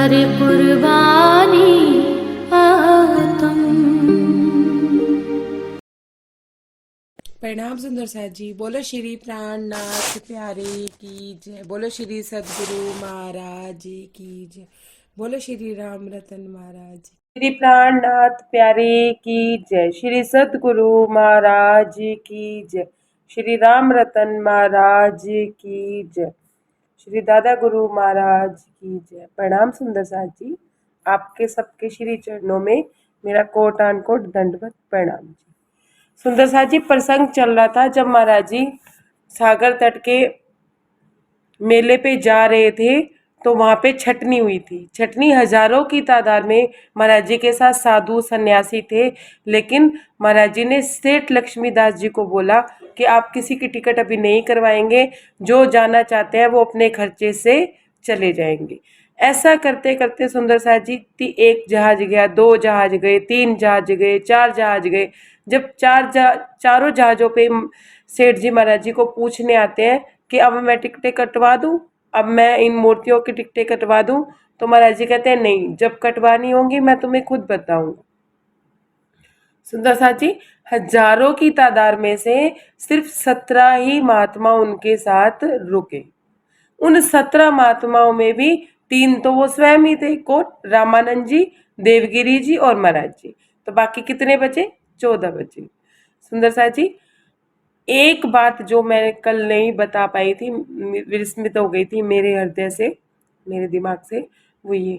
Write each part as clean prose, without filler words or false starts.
करे कुर्बानी आतम। प्रणाम सुंदर साथ जी। बोलो श्री प्राणनाथ प्यारे की जय। बोलो श्री सदगुरु महाराज की जय। बोलो श्री राम रतन महाराज श्री प्राणनाथ प्यारे की जय। श्री सदगुरु महाराज की जय। श्री राम रतन महाराज की जय। श्री दादा गुरु महाराज की जय। प्रणाम सुंदर साथ जी। आपके सबके श्री चरणों में मेरा कोटान कोट दंडवत प्रणाम जी। सुंदर साथ जी, प्रसंग चल रहा था जब महाराज जी सागर तट के मेले पे जा रहे थे तो वहां पे छटनी हुई थी। छटनी हजारों की तादाद में महाराज जी के साथ साधु सन्यासी थे, लेकिन महाराज जी ने सेठ लक्ष्मीदास जी को बोला कि आप किसी की टिकट अभी नहीं करवाएंगे, जो जाना चाहते हैं वो अपने खर्चे से चले जाएंगे। ऐसा करते करते सुंदर साथ जी एक जहाज गया, दो जहाज गए, तीन जहाज गए, चार जहाज गए। जब चारों जहाजों पे सेठ जी महाराज जी को पूछने आते हैं कि अब मैं टिकटें कटवा दूं, अब मैं इन मूर्तियों की टिकटें कटवा दूं, तो महाराज जी कहते हैं नहीं, जब कटवानी होंगी मैं तुम्हें खुद बताऊंगा। सुंदर साथ जी, हजारों की तादाद में से सिर्फ 17 ही महात्मा उनके साथ रुके। उन 17 महात्माओं में भी 3 तो वो स्वयं ही थे, कौन? रामानंद जी, देवगिरी जी और महाराज जी। तो बाकी कितने बचे? 14 बचे। सुंदर साथ जी, एक बात जो मैं कल नहीं बता पाई थी, विस्मित हो गई थी मेरे हृदय से, मेरे दिमाग से, वो ये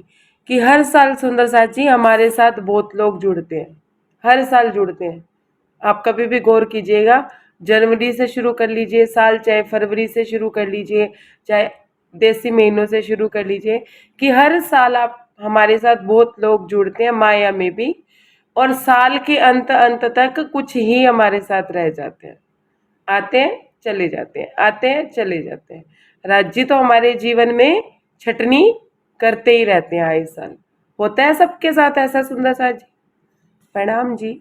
कि हर साल सुंदर साथ जी हमारे साथ बहुत लोग जुड़ते हैं, हर साल जुड़ते हैं। आप कभी भी गौर कीजिएगा, जनवरी से शुरू कर लीजिए साल, चाहे फरवरी से शुरू कर लीजिए, चाहे देसी महीनों से शुरू कर लीजिए, कि हर साल आप हमारे साथ बहुत लोग जुड़ते हैं, माया में भी, और साल के अंत अंत तक कुछ ही हमारे साथ रह जाते हैं। आते हैं चले जाते हैं, आते हैं चले जाते हैं। राज्य तो हमारे जीवन में छटनी करते ही रहते हैं, आए साल होता है सबके साथ ऐसा। सुंदर साथ जी प्रणाम जी,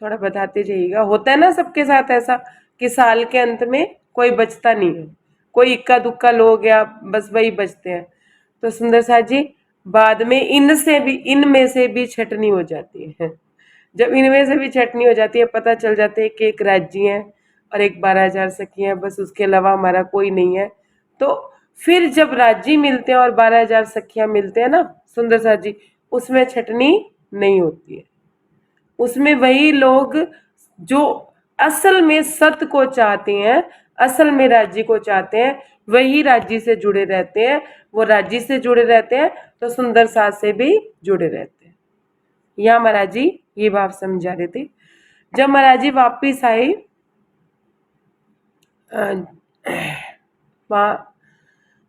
थोड़ा बताते जाइएगा। होता है ना सबके साथ ऐसा कि साल के अंत में कोई बचता नहीं है, कोई इक्का दुक्का लोग या बस वही बचते हैं। तो सुंदर साथ जी बाद में इनमें से भी छटनी हो जाती है। जब इनमें से भी छटनी हो जाती है, पता चल जाता है कि एक राज्य है और एक 12,000 सखी है, बस उसके अलावा हमारा कोई नहीं है। तो फिर जब राज्य मिलते हैं और 12,000 सखियां मिलते हैं ना सुंदर साथ जी, उसमें छटनी नहीं होती है। उसमें वही लोग जो असल में सत्य को चाहते हैं, असल में राज्य को चाहते हैं, वही राज्य से जुड़े रहते हैं। वो राज्य से जुड़े रहते हैं तो सुंदर साथ से भी जुड़े रहते हैं। यहाँ महाराज जी ये बात समझा रहे थे। जब महाराज जी वापिस आए वहाँ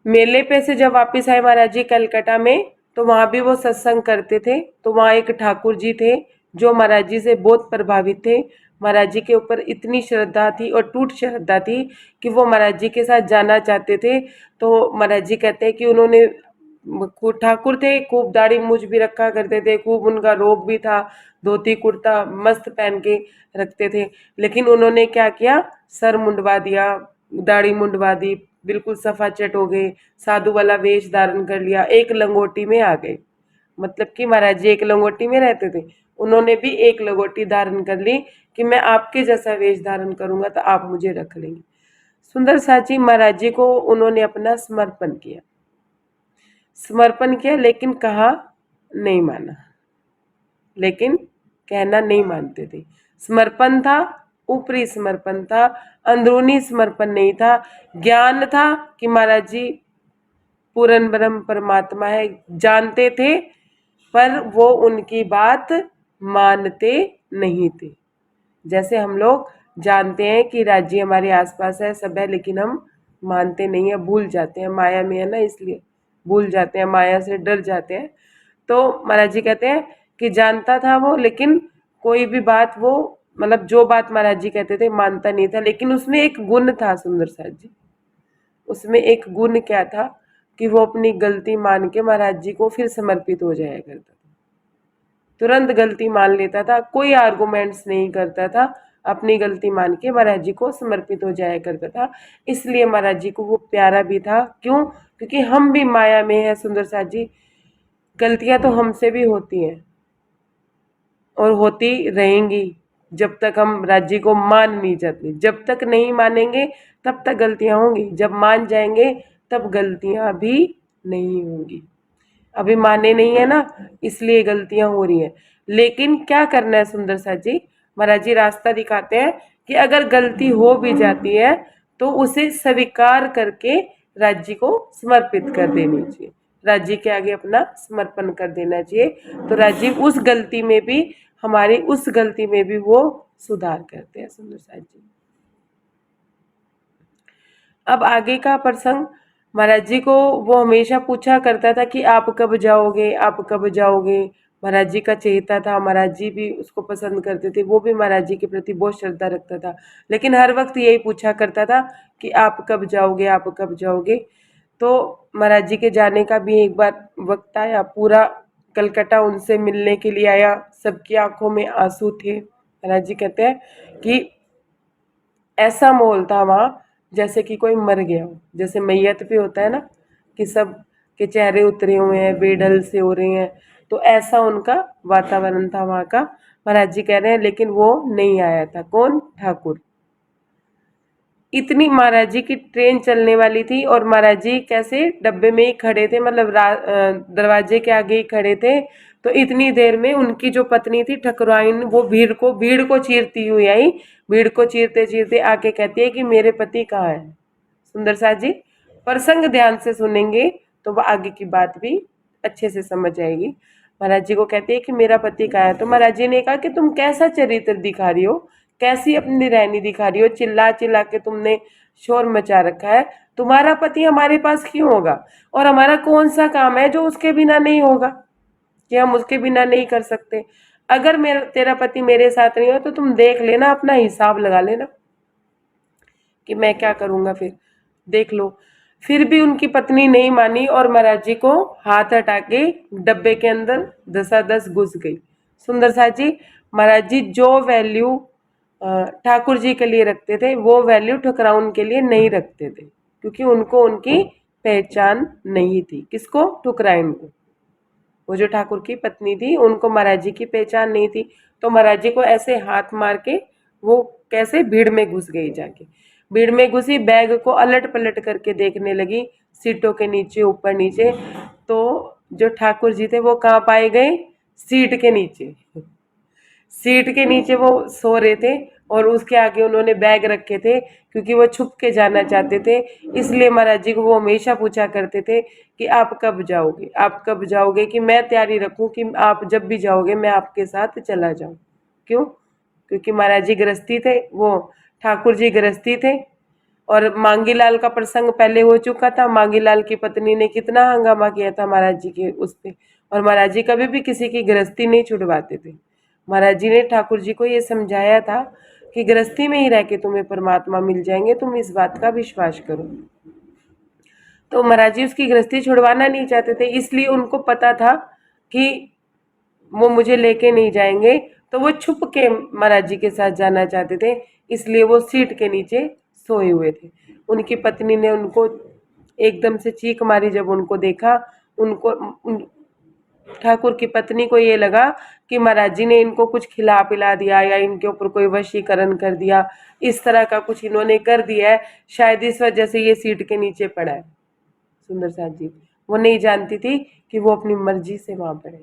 मेले पे से जब वापिस आए महाराज जी कलकत्ता में, तो वहां भी वो सत्संग करते थे। तो वहां एक ठाकुर जी थे जो महाराज जी से बहुत प्रभावित थे। महाराज जी के ऊपर इतनी श्रद्धा थी और टूट श्रद्धा थी कि वो महाराज जी के साथ जाना चाहते थे। तो महाराज जी कहते हैं कि उन्होंने, ठाकुर थे, खूब दाढ़ी मूछ भी रखा करते थे, खूब उनका रोब भी था, धोती कुर्ता मस्त पहन के रखते थे। लेकिन उन्होंने क्या किया, सर मुंडवा दिया, दाढ़ी मुंडवा दी, बिल्कुल सफाचट हो गए, साधु वाला वेश धारण कर लिया, एक लंगोटी में आ गए। मतलब कि महाराज जी एक लंगोटी में रहते थे, उन्होंने भी एक लंगोटी धारण कर ली कि मैं आपके जैसा वेश धारण करूंगा तो आप मुझे रख लेंगे। सुंदर साथ जी महाराज जी को उन्होंने अपना समर्पण किया, समर्पण किया, लेकिन कहा नहीं माना, लेकिन कहना नहीं मानते थे। समर्पण था, ऊपरी समर्पण था, अंदरूनी समर्पण नहीं था। ज्ञान था कि महाराज जी पूर्ण ब्रह्म परमात्मा है, जानते थे, पर वो उनकी बात मानते नहीं थे। जैसे हम लोग जानते हैं कि राज्य हमारे आसपास है, सब है, लेकिन हम मानते नहीं है, भूल जाते हैं, माया में है ना, इसलिए भूल जाते हैं, माया से डर जाते हैं। तो महाराज जी कहते हैं कि जानता था वो, लेकिन कोई भी बात वो, मतलब जो बात महाराज जी कहते थे मानता नहीं था। लेकिन उसमें एक गुण था सुंदर साथ जी, उसमें एक गुण क्या था कि वो अपनी गलती मान के महाराज जी को फिर समर्पित हो जाया करता था, तुरंत गलती मान लेता था, कोई आर्गुमेंट्स नहीं करता था, अपनी गलती मान के महाराज जी को समर्पित हो जाया करता था। इसलिए महाराज जी को वो प्यारा भी था। क्यों? क्योंकि हम भी माया में है सुंदर साथ जी। गलतियां तो हमसे भी होती हैं और होती रहेंगी जब तक हम राज्य को मान नहीं जाते। जब तक नहीं मानेंगे तब तक गलतियां होंगी, जब मान जाएंगे तब गलतियां भी नहीं होंगी। अभी माने नहीं है ना, इसलिए गलतियां हो रही हैं। लेकिन क्या करना है सुंदर साथ जी, महाराज जी रास्ता दिखाते हैं कि अगर गलती हो भी जाती है तो उसे स्वीकार करके राज्य को समर्पित कर देनी चाहिए, राज्य के आगे अपना समर्पण कर देना चाहिए। तो राज्य उस गलती में भी, हमारी उस गलती में भी वो सुधार करते हैं सुंदर साथ जी। अब आगे का प्रसंग, महाराज जी को वो हमेशा पूछा करता था कि आप कब जाओगे, आप कब जाओगे। महाराज जी का चहेता था, महाराज जी भी उसको पसंद करते थे, वो भी महाराज जी के प्रति बहुत श्रद्धा रखता था, लेकिन हर वक्त यही पूछा करता था कि आप कब जाओगे, आप कब जाओगे। तो महाराज जी के जाने का भी एक बार वक्त आया, पूरा कलकत्ता उनसे मिलने के लिए आया, सबकी आंखों में आंसू थे। महाराज जी कहते हैं कि ऐसा माहौल था वहां जैसे कि कोई मर गया हो, जैसे मैयत पे होता है ना कि सब के चेहरे उतरे हुए हैं, बेढल से हो रहे हैं, तो ऐसा उनका वातावरण था वहां का। महाराज जी कह रहे हैं लेकिन वो नहीं आया था। कौन? ठाकुर। इतनी महाराज जी की ट्रेन चलने वाली थी और महाराज जी कैसे डब्बे में ही खड़े थे, मतलब दरवाजे के आगे ही खड़े थे। तो इतनी देर में उनकी जो पत्नी थी ठकुराइन, वो भीड़ को चीरती हुई आई, भीड़ को चीरते चीरते आके कहती है कि मेरे पति कहाँ है। सुंदर साथ जी प्रसंग ध्यान से सुनेंगे तो वो आगे की बात भी अच्छे से समझ आएगी। महाराज जी को कहती है कि मेरा पति कहाँ है। तो महाराज जी ने कहा कि तुम कैसा चरित्र दिखा रही हो, कैसी अपनी रहनी दिखा रही हो, चिल्ला चिल्ला के तुमने शोर मचा रखा है, तुम्हारा पति हमारे पास क्यों होगा, और हमारा कौन सा काम है जो उसके बिना नहीं होगा, कि हम उसके बिना नहीं कर सकते। अगर मेरा तेरा पति मेरे साथ नहीं हो तो तुम देख लेना, अपना हिसाब लगा लेना कि मैं क्या करूंगा, फिर देख लो। फिर भी उनकी पत्नी नहीं मानी और महाराज जी को हाथ हटा के डब्बे के अंदर दसादस घुस गई। सुंदर साथ जी महाराज जी जो वैल्यू ठाकुर जी के लिए रखते थे वो वैल्यू ठुकराउन के लिए नहीं रखते थे, क्योंकि उनको उनकी पहचान नहीं थी। किसको? ठुकराइन को। वो जो ठाकुर की पत्नी थी उनको महाराज जी की पहचान नहीं थी, तो महाराज जी को ऐसे हाथ मार के वो कैसे भीड़ में घुस गई, जाके भीड़ में घुसी, बैग को अलट पलट करके देखने लगी, सीटों के नीचे ऊपर नीचे। तो जो ठाकुर जी थे वो कहाँ पाए गए? सीट के नीचे। सीट के नीचे वो सो रहे थे और उसके आगे उन्होंने बैग रखे थे, क्योंकि वो छुप के जाना चाहते थे। इसलिए महाराज जी को वो हमेशा पूछा करते थे कि आप कब जाओगे, आप कब जाओगे, कि मैं तैयारी रखूं कि आप जब भी जाओगे मैं आपके साथ चला जाऊं। क्यों? क्योंकि महाराज जी गृहस्थी थे, वो ठाकुर जी गृहस्थी थे। और मांगीलाल का प्रसंग पहले हो चुका था, मांगीलाल की पत्नी ने कितना हंगामा किया था महाराज जी के उस पे, और महाराज जी कभी भी किसी की गृहस्थी नहीं छुड़वाते थे। महाराज जी ने ठाकुर जी को ये समझाया था कि गृहस्थी में ही रह के तुम्हें परमात्मा मिल जाएंगे, तुम इस बात का विश्वास करो। तो महाराज जी उसकी गृहस्थी छुड़वाना नहीं चाहते थे, इसलिए उनको पता था कि वो मुझे लेके नहीं जाएंगे, तो वो छुप के महाराज जी के साथ जाना चाहते थे, इसलिए वो सीट के नीचे सोए हुए थे। उनकी पत्नी ने उनको एकदम से चीख मारी जब उनको देखा। उनको ठाकुर की पत्नी को ये लगा कि महाराज जी ने इनको कुछ खिला पिला दिया या इनके ऊपर कोई वशीकरण कर दिया, इस तरह का कुछ इन्होंने कर दिया है, शायद इस वजह से ये सीट के नीचे पड़ा है। सुंदर साथ जी वो नहीं जानती थी कि वो अपनी मर्जी से वहां पड़े,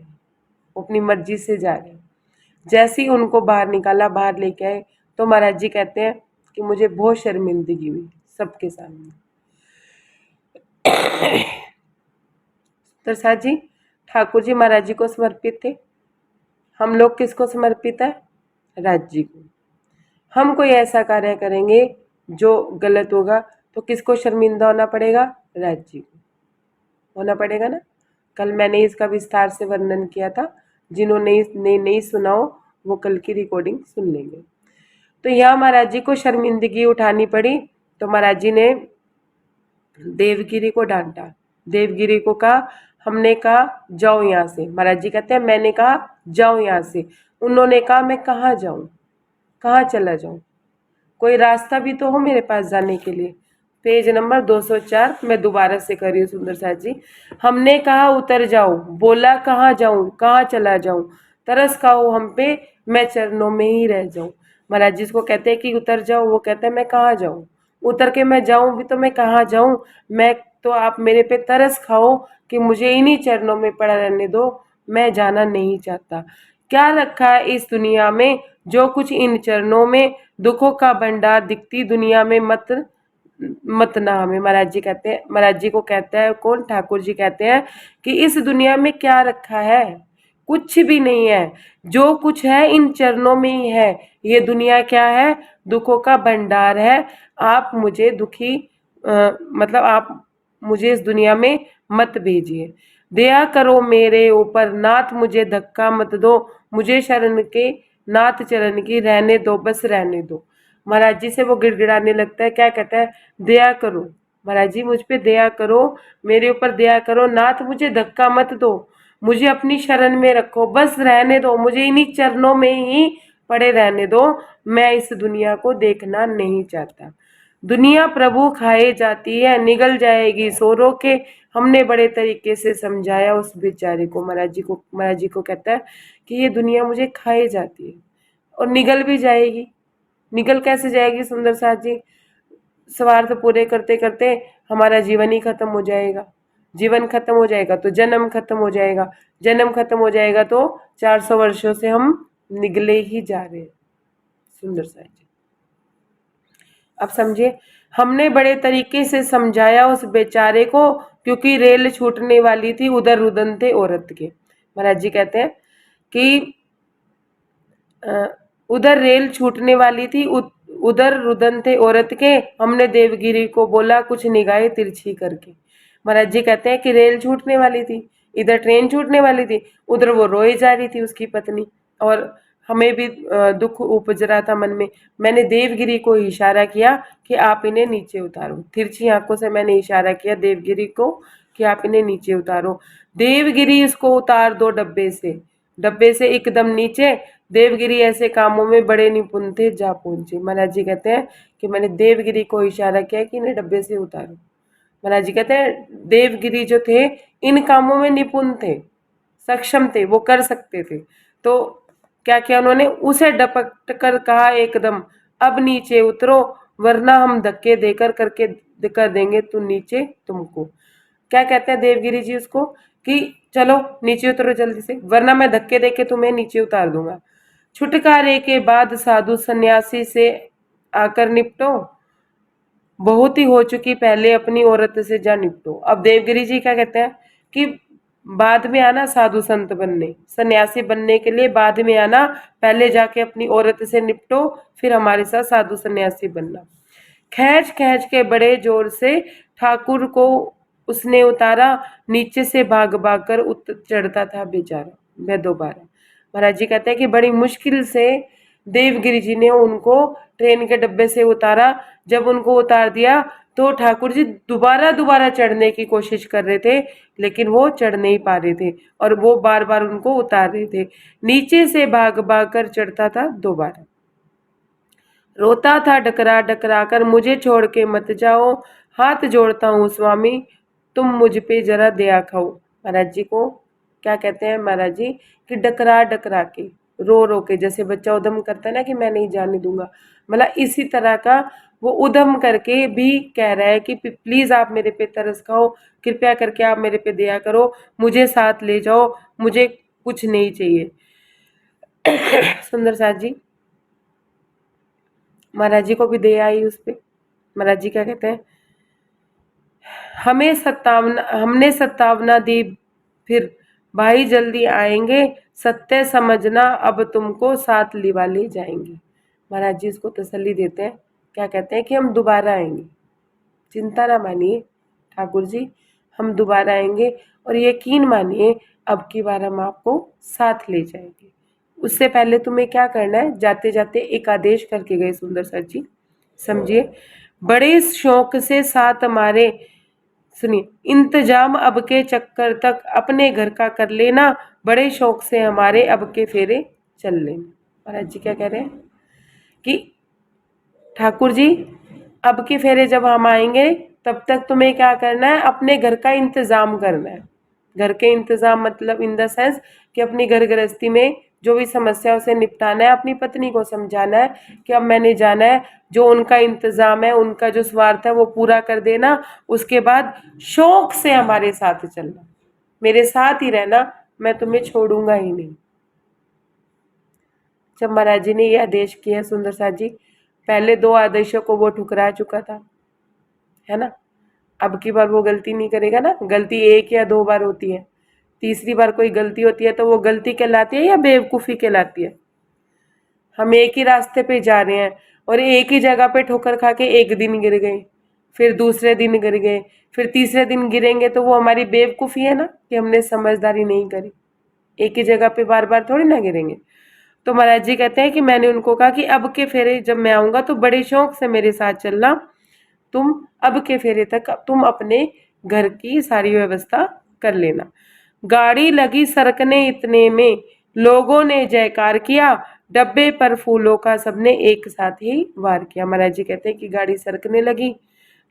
वो अपनी मर्जी से जा रहे हैं। जैसे ही उनको बाहर निकाला, बाहर लेके आए, तो महाराज जी कहते हैं कि मुझे बहुत शर्मिंदगी हुई सबके सामने। प्रसाद जी ठाकुर जी महाराज जी को समर्पित थे, हम लोग किसको समर्पित है? राज जी को। हम कोई ऐसा कार्य करेंगे जो गलत होगा तो किसको शर्मिंदा होना पड़ेगा? राज जी को होना पड़ेगा ना। कल मैंने इसका विस्तार से वर्णन किया था, जिन्होंने नहीं सुना हो वो कल की रिकॉर्डिंग सुन लेंगे। तो यहाँ महाराज जी को शर्मिंदगी उठानी पड़ी, तो महाराज जी ने देवगिरी को डांटा। देवगिरी को कहा, हमने कहा जाओ यहाँ से। महाराज जी कहते हैं मैंने कहा जाओ यहाँ से। उन्होंने कहा मैं कहाँ जाऊं, कहाँ चला जाऊं, कोई रास्ता भी तो हो मेरे पास जाने के लिए। Page number 204। मैं दोबारा से कर रही हूँ सुंदर साथ जी। हमने कहा उतर जाओ, बोला कहाँ जाऊं, कहाँ चला जाऊं, तरस खाओ हम पे, मैं चरणों में ही रह जाऊं। महाराज जिसको कहते हैं कि उतर जाओ, वो कहता है मैं कहाँ जाऊं, उतर के मैं जाऊं भी तो मैं कहाँ जाऊं, मैं तो आप मेरे पे तरस खाओ कि मुझे इन्हीं चरणों में पड़ा रहने दो, मैं जाना नहीं चाहता। क्या रखा है इस दुनिया में जो कुछ इन चरणों में, दुखों का भंडार दिखती दुनिया में मत मत ना हमें। महाराज जी कहते हैं, महाराज जी को कहता है कौन, ठाकुर जी कहते हैं कि इस दुनिया में क्या रखा है, कुछ भी नहीं है, जो कुछ है इन चरणों में ही है। ये दुनिया क्या है, दुखों का भंडार है। आप मुझे दुखी मतलब आप मुझे इस दुनिया में मत भेजिए, दया करो मेरे ऊपर नाथ, मुझे धक्का मत दो, मुझे शरण के नाथ चरण की रहने दो, बस रहने दो। महाराज जी से वो गिड़गिड़ाने लगता है, क्या कहता है, दया करो महाराज जी, मुझ पे दया करो, मेरे ऊपर दया करो नाथ, मुझे धक्का मत दो, मुझे अपनी शरण में रखो, बस रहने दो, मुझे इन्हीं चरणों में ही पड़े रहने दो, मैं इस दुनिया को देखना नहीं चाहता। दुनिया प्रभु खाए जाती है, निगल जाएगी सोरो के, हमने बड़े तरीके से समझाया उस बेचारे को। महाराज जी को कहता है कि ये दुनिया मुझे खाए जाती है और निगल भी जाएगी। निगल कैसे जाएगी सुंदर साथ जी, स्वार्थ पूरे करते करते हमारा जीवन ही खत्म हो जाएगा, जीवन खत्म हो जाएगा तो जन्म खत्म हो जाएगा, जन्म खत्म हो जाएगा तो 400 वर्षों से हम निगले ही जा रहे हैं। सुंदर साथ जी अब समझिए, हमने बड़े तरीके से समझाया उस बेचारे को, क्योंकि रेल छूटने वाली थी, उधर रुदन थे औरत के। महाराज जी कहते हैं कि उधर रेल छूटने वाली थी, उधर रुदन थे औरत के, हमने देवगिरी को बोला कुछ निगाहें तिरछी करके। महाराज जी कहते हैं कि रेल छूटने वाली थी, इधर ट्रेन छूटने वाली थी, उधर वो रोए जा रही थी उसकी पत्नी, और हमें भी दुख उपज रहा था मन में। मैंने देवगिरी को इशारा किया कि आप इन्हें नीचे उतारो, तिरछी आंखों से मैंने इशारा किया देवगिरी को कि आप इन्हें नीचे उतारो। देवगिरी इसको उतार दो डब्बे से, डब्बे से एकदम नीचे। देवगिरी ऐसे कामों में बड़े निपुण थे, जा पहुंचे। महाराज जी कहते हैं कि मैंने देवगिरी को इशारा किया कि इन्हें डब्बे से उतारो। महाराज जी कहते हैं देवगिरी जो थे इन कामों में निपुण थे, सक्षम थे, वो कर सकते थे। तो क्या किया उन्होंने, उसे डपट कर कहा एकदम, अब नीचे उतरो वरना हम धक्के देकर करके कर देंगे तू नीचे तुमको। क्या कहते हैं देवगिरी जी उसको कि चलो नीचे उतरो जल्दी से, वरना मैं धक्के देके तुम्हें नीचे उतार दूंगा। छुटकारे के बाद साधु सन्यासी से आकर निपटो, बहुत ही हो चुकी, पहले अपनी औरत से जा निपटो। अब देवगिरी जी क्या कहते हैं कि बाद में आना साधु संत बनने, सन्यासी बनने के लिए बाद में आना, पहले जाके अपनी औरत से निपटो, फिर हमारे साथ साधु सन्यासी बनना। खींच खींच के बड़े जोर से ठाकुर को उसने उतारा, नीचे से भाग भाग कर चढ़ता था बेचारा वह दोबारा। महाराज जी कहते हैं कि बड़ी मुश्किल से देवगिरी जी ने उनको ट्रेन के डब्बे से उतारा। जब उनको उतार दिया तो ठाकुर जी दोबारा दोबारा चढ़ने की कोशिश कर रहे थे, लेकिन वो चढ़ नहीं पा रहे थे और वो बार बार उनको उतार रहे थे। नीचे से भाग भाग कर चढ़ता था दोबारा, रोता था डकरा डकरा कर, मुझे छोड़ के मत जाओ, हाथ जोड़ता हूँ स्वामी, तुम मुझ पे जरा दया खाओ। महाराज जी को क्या कहते हैं महाराज जी कि डकरा डकरा के, रो रो के, जैसे बच्चा उधम करता है ना कि मैं नहीं जाने दूंगा, मतलब इसी तरह का वो उधम करके भी कह रहा है कि प्लीज आप मेरे पे तरस खाओ, कृपया करके आप मेरे पे दया करो, मुझे साथ ले जाओ, मुझे कुछ नहीं चाहिए। सुंदर साथ जी महाराज जी को भी दया आई उस पे। महाराज जी क्या कहते हैं, हमने सत्तावना दी, फिर भाई जल्दी आएंगे, सत्य समझना अब तुमको साथ लिवा ले जाएंगे। महाराज जी इसको तसल्ली देते हैं, क्या कहते हैं कि हम दोबारा आएंगे, चिंता ना मानिए ठाकुर जी, हम दोबारा आएंगे और यकीन मानिए अब की बार हम आपको साथ ले जाएंगे। उससे पहले तुम्हें क्या करना है, जाते जाते एक आदेश करके गए सुंदर सर जी, समझिए। बड़े शौक से साथ हमारे, सुनिए, इंतजाम अब के चक्कर तक अपने घर का कर लेना, बड़े शौक से हमारे अब के फेरे चल लेना। महाराज जी क्या कह रहे हैं कि ठाकुर जी अब की फेरे जब हम आएंगे तब तक तुम्हें क्या करना है, अपने घर का इंतजाम करना है। घर के इंतजाम मतलब इन द सेंस कि अपनी घर गृहस्थी में जो भी समस्याओं से निपटाना है, अपनी पत्नी को समझाना है कि अब मैंने जाना है, जो उनका इंतजाम है, उनका जो स्वार्थ है वो पूरा कर देना। उसके बाद शौक से हमारे साथ चलना, मेरे साथ ही रहना, मैं तुम्हें छोड़ूंगा ही नहीं। जब महाराज जी ने यह आदेश किया सुंदर साथ जी, पहले 2 आदेशों को वो ठुकरा चुका था, है ना। अब की बार वो गलती नहीं करेगा ना। गलती 1 या 2 बार होती है, तीसरी बार कोई गलती होती है तो वो गलती कहलाती है या बेवकूफ़ी कहलाती है। हम एक ही रास्ते पे जा रहे हैं और एक ही जगह पे ठोकर खा के एक दिन गिर गए, फिर दूसरे दिन गिर गए, फिर तीसरे दिन गिरेंगे, तो वो हमारी बेवकूफ़ी है ना कि हमने समझदारी नहीं करी। एक ही जगह पे बार बार थोड़ी ना गिरेंगे। तो महाराज जी कहते हैं कि मैंने उनको कहा कि अब के फेरे जब मैं आऊंगा तो बड़े शौक से मेरे साथ चलना। तुम अब के फेरे तक तुम अपने घर की सारी व्यवस्था कर लेना। गाड़ी लगी सरकने, इतने में लोगों ने जयकार किया, डब्बे पर फूलों का सबने एक साथ ही वार किया। महाराज जी कहते हैं कि गाड़ी सरकने लगी,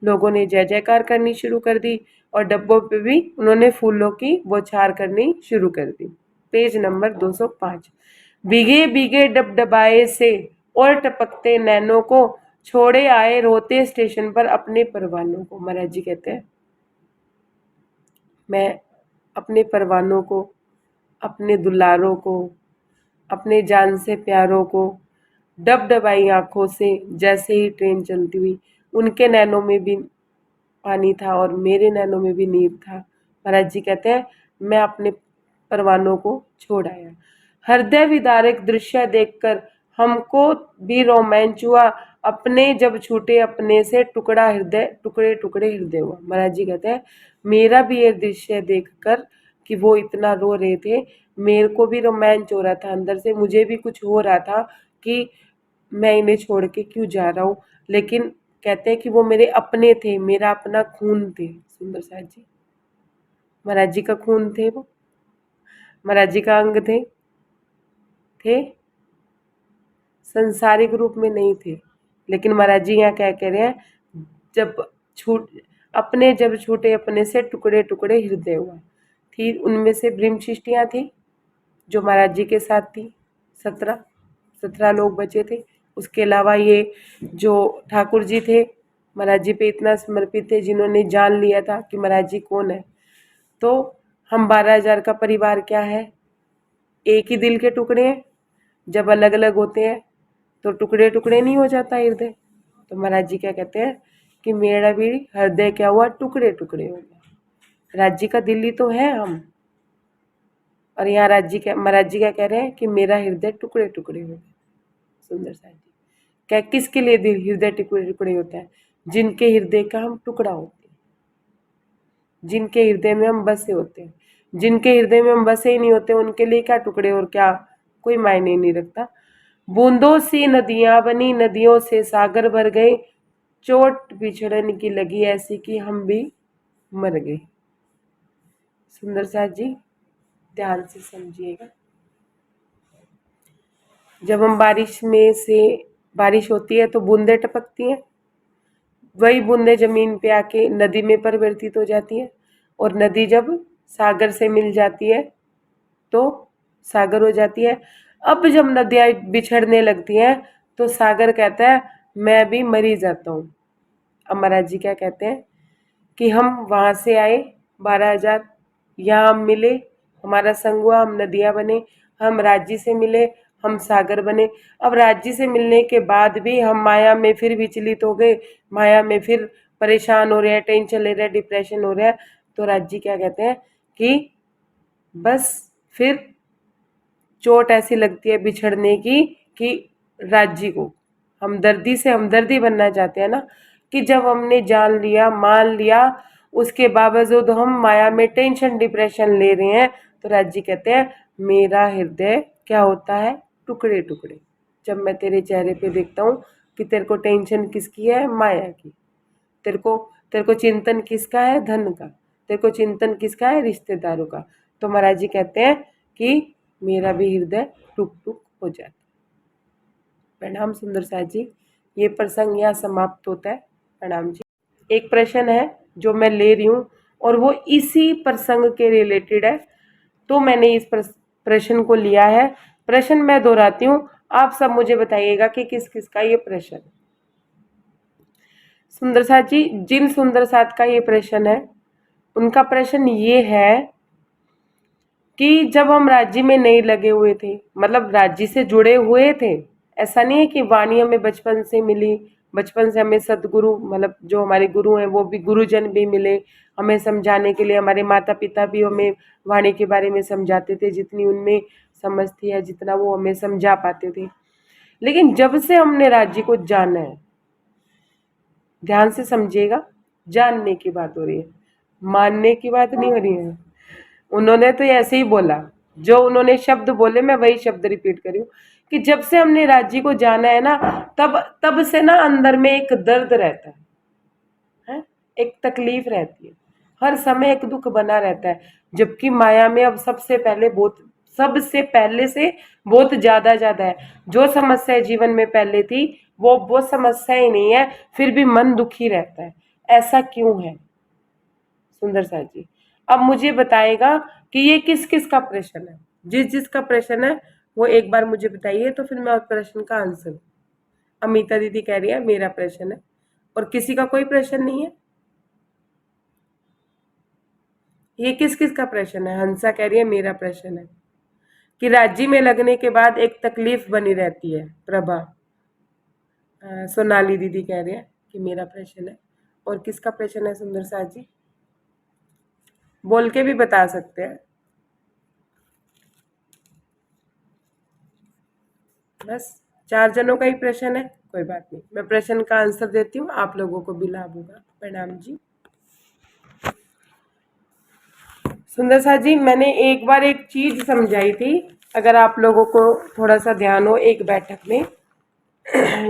लोगों ने जय जयकार करनी शुरू कर दी और डब्बों पे भी उन्होंने फूलों की बौछार करनी शुरू कर दी। Page number 205। भीगे भीगे डबडबाए से और टपकते नैनों को छोड़े आए रोते स्टेशन पर अपने परवानों को। महाराज जी कहते हैं मैं अपने परवानों को, अपने दुलारों को, अपने जान से प्यारों को डबडबाई आंखों से जैसे ही ट्रेन चलती हुई, उनके नैनों में भी पानी था और मेरे नैनों में भी नीर था। महाराज जी कहते हैं मैं अपने परवानों को छोड़ आया। हृदय विदारक दृश्य देखकर हमको भी रोमांच हुआ, अपने जब छूटे अपने से टुकड़ा हृदय, टुकड़े टुकड़े हृदय हुआ। महाराज जी कहते हैं मेरा भी ये दृश्य देखकर कि वो इतना रो रहे थे, मेरे को भी रोमांच हो रहा था अंदर से, मुझे भी कुछ हो रहा था कि मैं इन्हें छोड़ के क्यों जा रहा हूँ। लेकिन कहते हैं कि वो मेरे अपने थे, मेरा अपना खून थे। सुंदर साथ जी महाराज जी का खून थे, वो महाराज जी का अंग थे संसारिक रूप में नहीं थे। लेकिन महाराज जी यहाँ क्या कह रहे हैं, जब छूट अपने जब छूटे अपने से टुकड़े टुकड़े हृदय हुआ। थी उनमें से ब्रह्मशिष्टियाँ थी जो महाराज जी के साथ थी, 17 लोग बचे थे। उसके अलावा ये जो ठाकुर जी थे महाराज जी पे इतना समर्पित थे, जिन्होंने जान लिया था कि महाराज जी कौन है। तो हम 12,000 का परिवार क्या है, एक ही दिल के टुकड़े हैं। जब अलग अलग होते हैं तो टुकड़े टुकड़े नहीं हो जाता हृदय। तो महाराज जी क्या कहते हैं कि मेरा भी हृदय क्या हुआ, टुकड़े टुकड़े हो गया। राज जी का दिल ही तो है हम। और यहाँ महाराज जी क्या कह रहे हैं कि मेरा हृदय टुकड़े टुकड़े हो गए। सुंदर साथ जी क्या, किसके लिए दिल हृदय टुकड़े टुकड़े होता है, जिनके हृदय का हम टुकड़ा होते हैं, जिनके हृदय में हम बसे होते हैं। जिनके हृदय में हम बसे ही नहीं होते उनके लिए क्या टुकड़े और क्या कोई मायने नहीं रखता। बूंदों सी नदियां बनी, नदियों से सागर भर गए, चोट बिछड़न की लगी ऐसी कि हम भी मर गए। सुंदर साथ जी ध्यान से समझिएगा। जब हम बारिश होती है तो बूंदे टपकती हैं, वही बूंदे जमीन पे आके नदी में परिवर्तित हो जाती है, और नदी जब सागर से मिल जाती है तो सागर हो जाती है। अब जब नदियाँ बिछड़ने लगती हैं तो सागर कहता है मैं भी मरी जाता हूँ। अब महाराज जी क्या कहते हैं कि हम वहाँ से आए 12,000, यहाँ हम मिले, हमारा संग हुआ, हम नदियाँ बने, हम राज्य से मिले, हम सागर बने। अब राज्य से मिलने के बाद भी हम माया में फिर विचलित हो गए, माया में फिर परेशान हो रहे हैं, टेंशन ले रहे हैं, डिप्रेशन हो रहा है। तो राज्य क्या कहते हैं कि बस फिर चोट ऐसी लगती है बिछड़ने की कि राज्य को हमदर्दी से हमदर्दी बनना चाहते हैं ना, कि जब हमने जान लिया मान लिया उसके बावजूद हम माया में टेंशन डिप्रेशन ले रहे हैं। तो राज्य कहते हैं मेरा हृदय क्या होता है, टुकड़े टुकड़े। जब मैं तेरे चेहरे पे देखता हूँ कि तेरे को टेंशन किसकी है, माया की। तेरे को चिंतन किसका है, धन का। तेरे को चिंतन किसका है, रिश्तेदारों का। तो महाराज जी कहते हैं कि मेरा भी हृदय टुक टुक हो जाता है। प्रणाम सुंदर साथ जी, ये प्रसंग यहाँ समाप्त होता है। प्रणाम जी। एक प्रश्न है जो मैं ले रही हूँ और वो इसी प्रसंग के रिलेटेड है, तो मैंने इस प्रश्न को लिया है। प्रश्न मैं दोहराती हूँ, आप सब मुझे बताइएगा कि किस किस का ये प्रश्न। सुंदर साथ जी, जिन सुंदर साथ का ये प्रश्न है उनका प्रश्न ये है कि जब हम राज्य में नहीं लगे हुए थे, मतलब राज्य से जुड़े हुए थे, ऐसा नहीं है कि वाणी हमें बचपन से मिली, बचपन से हमें सदगुरु मतलब जो हमारे गुरु हैं वो भी गुरुजन भी मिले हमें समझाने के लिए, हमारे माता पिता भी हमें वाणी के बारे में समझाते थे जितनी उनमें समझ थी या जितना वो हमें समझा पाते थे। लेकिन जब से हमने राज्य को जाना है, ध्यान से समझिएगा, जानने की बात हो रही है, मानने की बात नहीं हो रही है। उन्होंने तो ऐसे ही बोला, जो उन्होंने शब्द बोले मैं वही शब्द रिपीट कर रही हूँ कि जब से हमने राज्य को जाना है ना, तब से ना अंदर में एक दर्द रहता है, एक तकलीफ रहती है, हर समय एक दुख बना रहता है। जबकि माया में अब सबसे पहले से बहुत ज्यादा है। जो समस्या जीवन में पहले थी वो समस्या ही नहीं है, फिर भी मन दुखी रहता है। ऐसा क्यों है सुंदर साथ जी? अब मुझे बताएगा कि ये किस किस का प्रश्न है। जिस जिसका प्रश्न है वो एक बार मुझे बताइए, तो फिर मैं उस प्रश्न का आंसर। अमिता दीदी कह रही है मेरा प्रश्न है, और किसी का कोई प्रश्न नहीं है। ये किस किस का प्रश्न है? हंसा कह रही है मेरा प्रश्न है कि राज्य में लगने के बाद एक तकलीफ बनी रहती है। प्रभा सोनाली दीदी कह रहे हैं कि मेरा प्रश्न है। और किसका प्रश्न है सुंदर साथ जी? बोल के भी बता सकते हैं। बस 4 जनों का ही प्रश्न है, कोई बात नहीं, मैं प्रश्न का आंसर देती हूँ, आप लोगों को भी लाभ होगा। प्रणाम जी। सुंदर साथ जी, मैंने एक बार एक चीज समझाई थी, अगर आप लोगों को थोड़ा सा ध्यान हो एक बैठक में,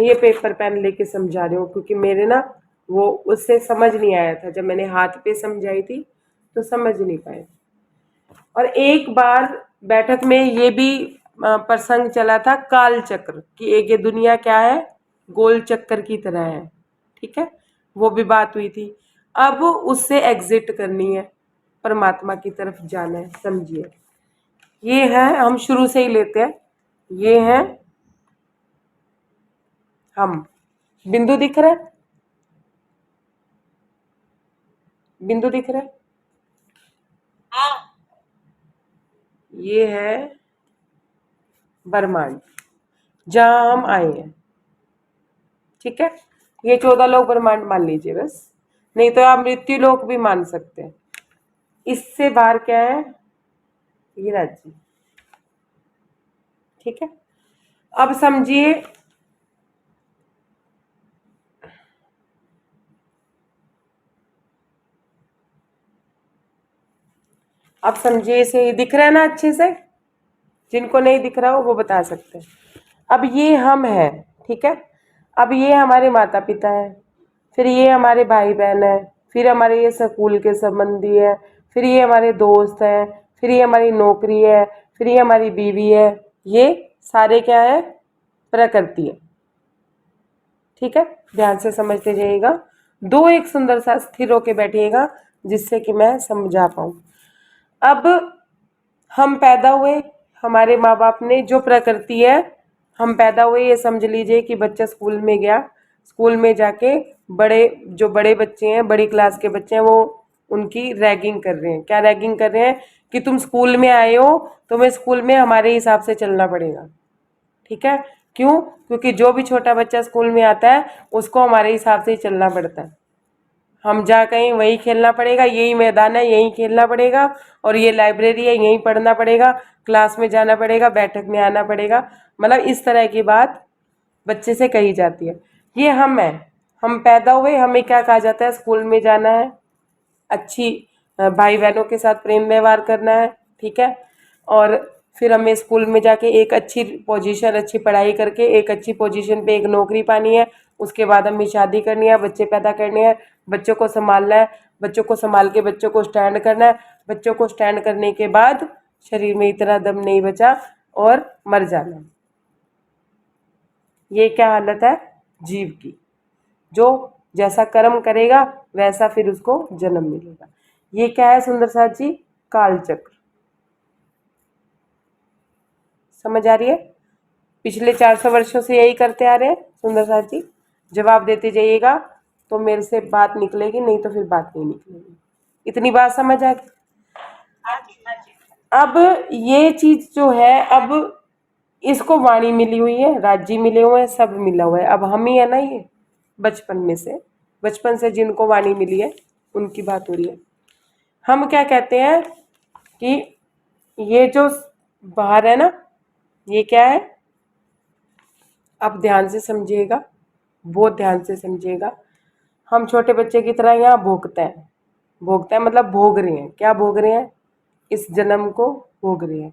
ये पेपर पेन लेके समझा रही हूँ क्योंकि मेरे ना वो उससे समझ नहीं आया था, जब मैंने हाथ पे समझाई थी तो समझ नहीं पाए। और एक बार बैठक में ये भी प्रसंग चला था काल चक्र कि एक ये दुनिया क्या है, गोल चक्कर की तरह है, ठीक है, वो भी बात हुई थी। अब उससे एग्जिट करनी है, परमात्मा की तरफ जाना है। समझिए, ये है, हम शुरू से ही लेते हैं, ये है हम। बिंदु दिख रहा है? बिंदु दिख रहा है? ये है ब्रह्मांड जहां हम आए हैं, ठीक है। ये 14 लोक ब्रह्मांड मान लीजिए बस, नहीं तो आप मृत्यु लोक भी मान सकते हैं। इससे बाहर क्या है? ये राज्य, ठीक है। अब समझिए, अब समझिए, इसे दिख रहा है ना अच्छे से? जिनको नहीं दिख रहा हो वो बता सकते हैं। अब ये हम हैं, ठीक है। अब ये हमारे माता पिता हैं, फिर ये हमारे भाई बहन हैं, फिर हमारे ये स्कूल के संबंधी है, फिर ये हमारे दोस्त हैं, फिर ये हमारी नौकरी है, फिर ये हमारी बीवी है। ये सारे क्या है? प्रकृति है, ठीक है। ध्यान से समझते जाइएगा, दो एक सुंदर सा स्थिर होके बैठिएगा जिससे कि मैं समझा पाऊं। अब हम पैदा हुए, हमारे माँ बाप ने जो प्रकृति है, हम पैदा हुए, ये समझ लीजिए कि बच्चा स्कूल में गया, स्कूल में जाके जो बड़े बच्चे हैं, बड़ी क्लास के बच्चे हैं, वो उनकी रैगिंग कर रहे हैं। क्या रैगिंग कर रहे हैं? कि तुम स्कूल में आए हो, तुम्हें स्कूल में हमारे हिसाब से चलना पड़ेगा, ठीक है। क्यों? क्योंकि जो भी छोटा बच्चा स्कूल में आता है उसको हमारे हिसाब से ही चलना पड़ता है। हम जा कहीं वहीं खेलना पड़ेगा, यही मैदान है यहीं खेलना पड़ेगा, और ये लाइब्रेरी है यहीं पढ़ना पड़ेगा, क्लास में जाना पड़ेगा, बैठक में आना पड़ेगा। मतलब इस तरह की बात बच्चे से कही जाती है। ये हम हैं, हम पैदा हुए, हमें क्या कहा जाता है? स्कूल में जाना है, अच्छी भाई बहनों के साथ प्रेम व्यवहार करना है, ठीक है। और फिर हमें स्कूल में जाके एक अच्छी पोजीशन, अच्छी पढ़ाई करके एक अच्छी पोजीशन पे एक नौकरी पानी है। उसके बाद हमें शादी करनी है, बच्चे पैदा करने हैं, बच्चों को संभालना है, बच्चों को संभाल के बच्चों को स्टैंड करना है। बच्चों को स्टैंड करने के बाद शरीर में इतना दम नहीं बचा और मर जाना। ये क्या हालत है जीव की, जो जैसा कर्म करेगा वैसा फिर उसको जन्म मिलेगा। ये क्या है सुंदर साथ जी? काल चक्र। समझ आ रही है? पिछले 400 वर्षों से यही करते आ रहे हैं सुंदर साथ जी। जवाब देते जाइएगा तो मेरे से बात निकलेगी, नहीं तो फिर बात नहीं निकलेगी। इतनी बात समझ आ गई? अब ये चीज जो है, अब इसको वाणी मिली हुई है, राज्य मिले हुए हैं, सब मिला हुआ है। अब हम ही है ना, ये बचपन से जिनको वाणी मिली है उनकी बात हो रही है। हम क्या कहते हैं कि ये जो बाहर है ना, ये क्या है? अब ध्यान से समझिएगा, बहुत ध्यान से समझिएगा। हम छोटे बच्चे की तरह यहाँ भोगते हैं मतलब भोग रहे हैं। क्या भोग रहे हैं? इस जन्म को भोग रहे हैं।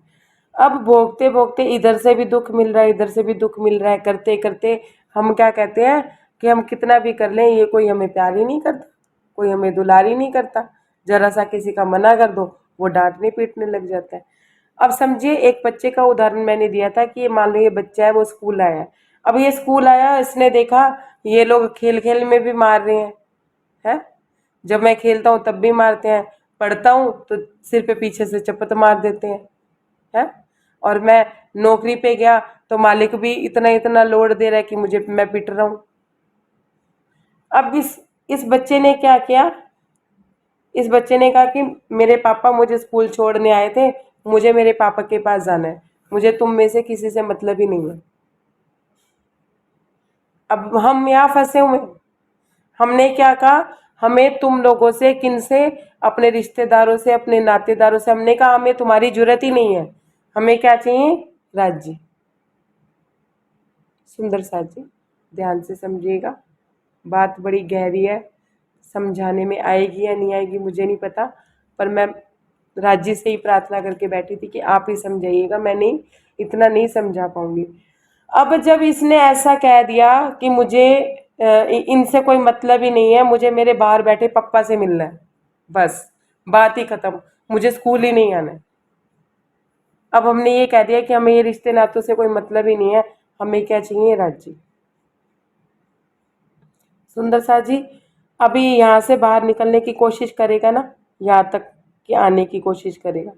अब भोगते भोगते इधर से भी दुख मिल रहा है, इधर से भी दुख मिल रहा है, करते करते हम क्या कहते हैं कि हम कितना भी कर लें, ये कोई हमें प्यार ही नहीं करता, कोई हमें दुलार ही नहीं करता। जरा सा किसी का मना कर दो, वो डांटने पीटने लग जाता है। अब समझिए, एक बच्चे का उदाहरण मैंने दिया था कि ये मान लो ये बच्चा है, वो स्कूल आया। अब ये स्कूल आया, इसने देखा ये लोग खेल खेल में भी मार रहे हैं। जब मैं खेलता हूँ तब भी मारते हैं, पढ़ता हूँ तो सिर पे पीछे से चपत मार देते हैं। और मैं नौकरी पे गया तो मालिक भी इतना इतना लोड दे रहा है कि मैं पिट रहा हूँ। अब इस बच्चे ने क्या किया? इस बच्चे ने कहा कि मेरे पापा मुझे स्कूल छोड़ने आए थे, मुझे मेरे पापा के पास जाना है, मुझे तुम में से किसी से मतलब ही नहीं है। अब हम यहाँ फंसे हुए। हमने क्या कहा? हमें तुम लोगों से, किन से? अपने रिश्तेदारों से, अपने नातेदारों से हमने कहा हमें तुम्हारी जरूरत ही नहीं है, हमें क्या चाहिए? राज्य। सुंदर साथ जी, ध्यान से समझिएगा, बात बड़ी गहरी है, समझाने में आएगी या नहीं आएगी मुझे नहीं पता, पर मैं राज्य से ही प्रार्थना करके बैठी थी कि आप ही समझाइएगा, मैं नहीं, इतना नहीं समझा पाऊंगी। अब जब इसने ऐसा कह दिया कि मुझे इनसे कोई मतलब ही नहीं है, मुझे मेरे बाहर बैठे पप्पा से मिलना है, बस बात ही खत्म, मुझे स्कूल ही नहीं आना है। अब हमने ये कह दिया कि हमें ये रिश्ते नातों से कोई मतलब ही नहीं है, हमें क्या चाहिए? राज्य। सुंदर सा जी, अभी यहाँ से बाहर निकलने की कोशिश करेगा ना, यहाँ तक कि आने की कोशिश करेगा,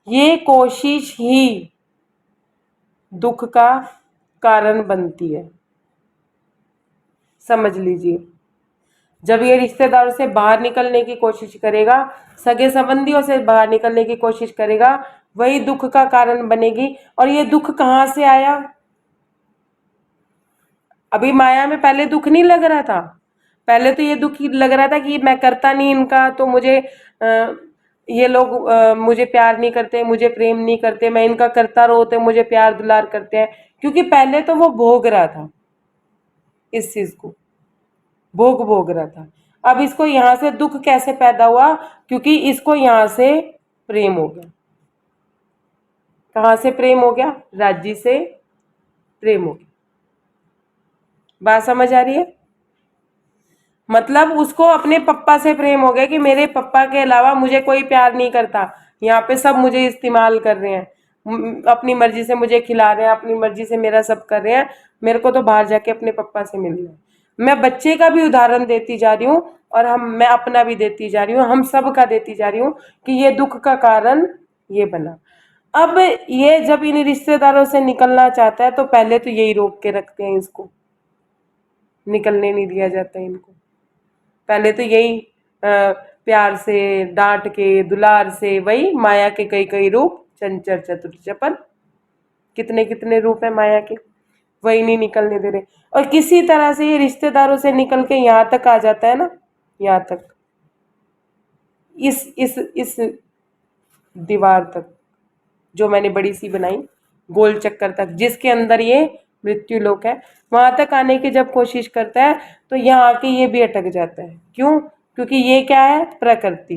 ये कोशिश ही दुख का कारण बनती है, समझ लीजिए। जब ये रिश्तेदारों से बाहर निकलने की कोशिश करेगा, सगे संबंधियों से बाहर निकलने की कोशिश करेगा, वही दुख का कारण बनेगी। और ये दुख कहाँ से आया? अभी माया में पहले दुख नहीं लग रहा था, पहले तो ये दुख लग रहा था कि मैं करता नहीं इनका तो मुझे ये लोग मुझे प्यार नहीं करते, मुझे प्रेम नहीं करते, मैं इनका करता रहो तो मुझे प्यार दुलार करते हैं, क्योंकि पहले तो वो भोग रहा था, इस चीज को भोग रहा था। अब इसको यहाँ से दुख कैसे पैदा हुआ? क्योंकि इसको यहाँ से प्रेम हो गया। कहाँ से प्रेम हो गया? राज्य से प्रेम हो गया। बात समझ आ रही है? मतलब उसको अपने पप्पा से प्रेम हो गया कि मेरे पप्पा के अलावा मुझे कोई प्यार नहीं करता, यहाँ पे सब मुझे इस्तेमाल कर रहे हैं, अपनी मर्जी से मुझे खिला रहे हैं, अपनी मर्जी से मेरा सब कर रहे हैं, मेरे को तो बाहर जाके अपने पप्पा से मिलना है। मैं बच्चे का भी उदाहरण देती जा रही हूँ और मैं अपना भी देती जा रही हूँ, हम सब का देती जा रही हूँ कि ये दुख का कारण ये बना। अब ये जब इन रिश्तेदारों से निकलना चाहता है तो पहले तो यही रोक के रखते हैं, इसको निकलने नहीं दिया जाता इनको। पहले तो यही प्यार से, डांट के, दुलार से, वही माया के कई कई रूप, चंचल चतुर चपल, कितने कितने रूप है माया के, वही नहीं निकलने दे रहे। और किसी तरह से ये रिश्तेदारों से निकल के यहाँ तक आ जाता है ना, यहाँ तक, इस दीवार तक जो मैंने बड़ी सी बनाई, गोल चक्कर तक, जिसके अंदर ये मृत्यु लोक है, वहां तक आने की जब कोशिश करता है तो यहाँ आके ये भी अटक जाता है। क्यों? क्योंकि ये क्या है? प्रकृति।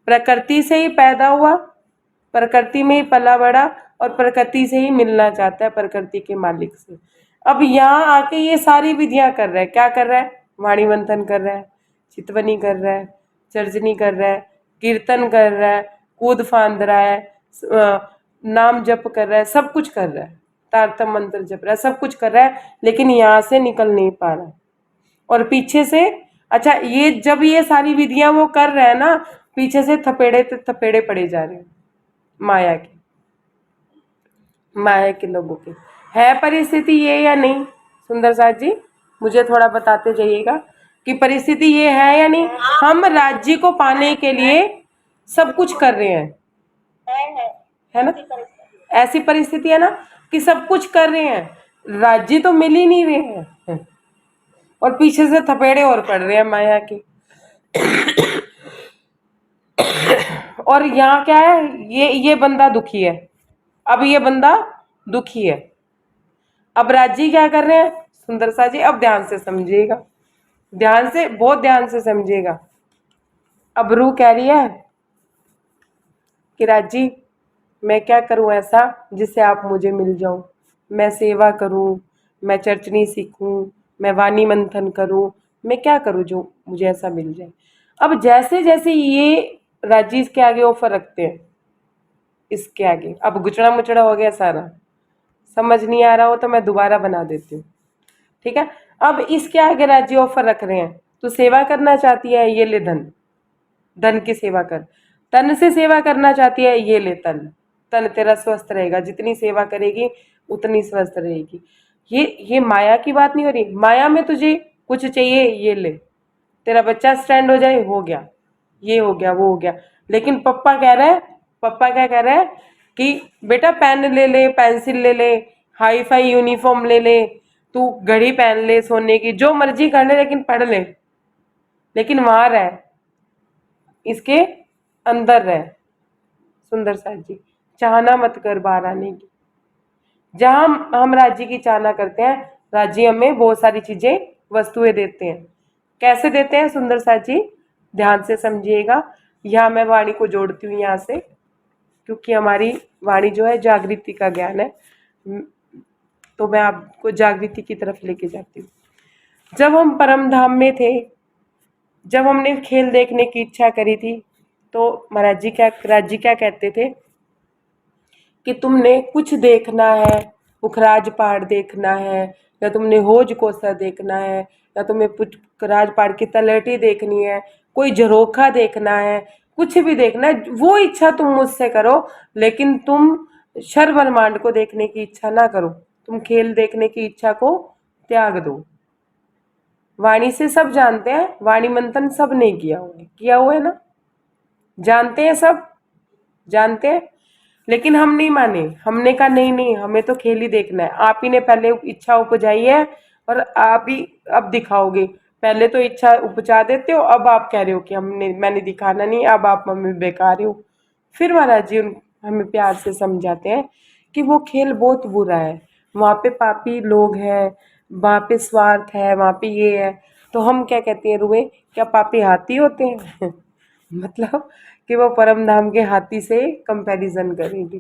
प्रकृति से ही पैदा हुआ, प्रकृति में ही पला बड़ा और प्रकृति से ही मिलना चाहता है, प्रकृति के मालिक से। अब यहाँ आके ये सारी विधियां कर रहा है। क्या कर रहा है? वाणी मंथन कर रहा है, चितवनी कर रहा है, चर्चनी कर रहा है, कीर्तन कर रहा है, कूद फांद रहा है, नाम जप कर रहा है, सब कुछ कर रहा है, तारतम मंत्र जप रहा है, सब कुछ कर रहा है, लेकिन यहाँ से निकल नहीं पा रहा। और पीछे से, अच्छा ये जब ये सारी विधियां वो कर रहे हैं ना, पीछे से थपेड़े पड़े जा रहे हैं माया के, माया के लोगों के। है परिस्थिति ये या नहीं सुंदर साथ जी, मुझे थोड़ा बताते जाइएगा कि परिस्थिति ये है या नहीं। हम राज्य को पाने के लिए सब कुछ कर रहे हैं, है ना? ऐसी परिस्थिति है ना कि सब कुछ कर रहे हैं, राज्य तो मिल ही नहीं रहे हैं, और पीछे से थपेड़े और पड़ रहे हैं माया के। और यहाँ क्या है, ये बंदा दुखी है, अब ये बंदा दुखी है। अब राज्य क्या कर रहे हैं सुंदर सा जी, अब ध्यान से समझिएगा, ध्यान से, बहुत ध्यान से समझिएगा। अब रूह कह रही है कि राजी मैं क्या करूं ऐसा जिससे आप मुझे मिल जाओ, मैं सेवा करूं, मैं चर्चनी सीखूं, मैं वाणी मंथन करूं, मैं क्या करूं जो मुझे ऐसा मिल जाए। अब जैसे जैसे ये राजी इसके आगे ऑफर रखते हैं, इसके आगे अब गुचड़ा मुचड़ा हो गया सारा, समझ नहीं आ रहा हो तो मैं दोबारा बना देती हूँ, ठीक है। अब इसके आगे राज्य ऑफर रख रहे हैं, तू सेवा करना चाहती है, ये ले धन, धन की सेवा कर। तन से सेवा करना चाहती है, ये ले तन, तन तेरा स्वस्थ रहेगा, जितनी सेवा करेगी उतनी स्वस्थ रहेगी। ये माया की बात नहीं हो रही, माया में तुझे कुछ चाहिए, ये ले, तेरा बच्चा स्टैंड हो जाए, हो गया, ये हो गया, वो हो गया। लेकिन पप्पा कह रहे हैं, पप्पा क्या कह रहे हैं कि बेटा पेन ले ले, पेंसिल ले ले, हाई फाई यूनिफॉर्म ले ले, तू घड़ी पहन ले सोने की, जो मर्जी कर ले, लेकिन पढ़ ले, लेकिन वहां रह, इसके अंदर रह। सुंदर साथ जी, चाहना मत कर बाहर आने की। जहां हम राज्य की चाहना करते हैं, राज्य हमें बहुत सारी चीजें, वस्तुएं देते हैं। कैसे देते हैं सुंदर साथ जी, ध्यान से समझिएगा। यहाँ मैं वाणी को जोड़ती हूँ यहाँ से, क्योंकि हमारी वाणी जो है जागृति का ज्ञान है, तो मैं आपको जागृति की तरफ लेके जाती हूँ। जब हम परम धाम में थे, जब हमने खेल देखने की इच्छा करी थी, तो महाराज जी क्या, राज जी क्या कहते थे कि तुमने कुछ देखना है, पुखराज पहाड़ देखना है, या तुमने होज कोसा देखना है, या तुम्हें पुखराज पहाड़ की तलहटी देखनी है, कोई झरोखा देखना है, कुछ भी देखना है, वो इच्छा तुम मुझसे करो, लेकिन तुम शर ब्रह्मांड को देखने की इच्छा ना करो, तुम खेल देखने की इच्छा को त्याग दो। वाणी से सब जानते हैं, वाणी मंथन सब ने किया हुआ है ना, जानते हैं सब, जानते हैं, लेकिन हम नहीं माने। हमने कहा नहीं नहीं, हमें तो खेल ही देखना है। आप ही ने पहले इच्छा उपजाई है और आप ही अब दिखाओगे, पहले तो इच्छा उपजा देते हो, अब आप कह रहे हो कि मैंने दिखाना नहीं, अब आप हमें बेकार हो। फिर महाराज जी हमें प्यार से समझाते हैं कि वो खेल बहुत बुरा है, वहाँ पे पापी लोग हैं, वहाँ पे स्वार्थ है, वहाँ पे ये है। तो हम क्या कहते हैं रुए, क्या पापी हाथी होते हैं? मतलब कि वो परम धाम के हाथी से कंपैरिजन करेंगे।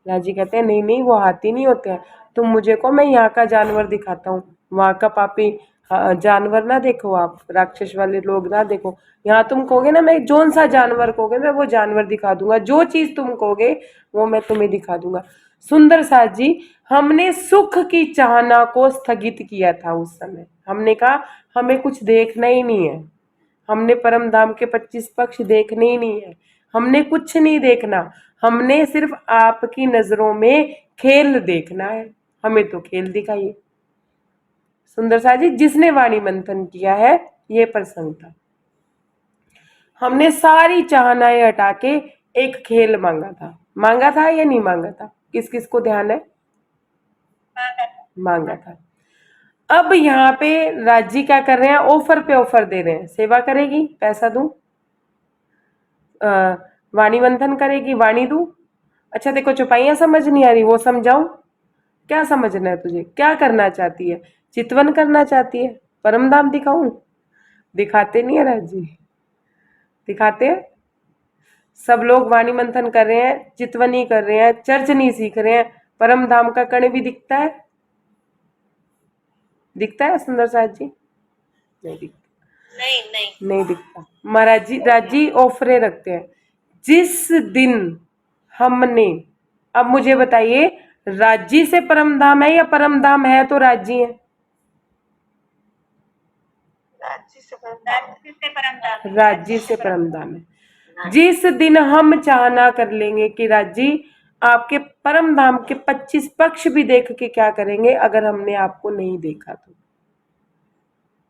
राजी कहते हैं नहीं नहीं, वो हाथी नहीं होते हैं, तुम मुझे को मैं यहाँ का जानवर दिखाता हूँ, वहाँ का पापी जानवर ना देखो, आप राक्षस वाले लोग ना देखो, यहाँ तुम कहोगे ना, मैं जोन सा जानवर कहोगे मैं वो जानवर दिखा दूंगा, जो चीज तुम कहोगे वो मैं तुम्हें दिखा दूंगा। सुंदर साथ जी, हमने सुख की चाहना को स्थगित किया था उस समय, हमने कहा हमें कुछ देखना ही नहीं है, हमने परम धाम के 25 पक्ष देखने ही नहीं है, हमने कुछ नहीं देखना, हमने सिर्फ आपकी नजरों में खेल देखना है, हमें तो खेल दिखाइए। सुंदर सा जी, जिसने वाणी मंथन किया है, ये प्रसंग था। हमने सारी चाहनाएं हटा के एक खेल मांगा था या नहीं मांगा था, किस किस को ध्यान है? मांगा था। अब यहाँ पे राजी क्या कर रहे हैं, ऑफर पे ऑफर दे रहे हैं, सेवा करेगी पैसा दूं, वाणी मंथन करेगी वाणी दूं। अच्छा देखो, चौपाइयां समझ नहीं आ रही, वो समझाऊं? क्या समझना है तुझे, क्या करना चाहती है? चितवन करना चाहती है, परम धाम दिखाऊं? दिखाते नहीं है राजी, दिखाते हैं। सब लोग वाणी मंथन कर रहे हैं, चितवनी कर रहे हैं, चर्च नहीं सीख रहे हैं, परम धाम का कण भी दिखता है, दिखता है सुंदर साथ जी? नहीं दिखता, नहीं दिखता। महाराज जी राजी ऑफरे रखते हैं। जिस दिन हमने, अब मुझे बताइए, राज्य से परम धाम है या परम धाम है तो राज्य है? राज्य से परमधाम है। जिस दिन हम चाहना कर लेंगे कि राज्य आपके परम धाम के 25 पक्ष भी देख के क्या करेंगे, अगर हमने आपको नहीं देखा तो,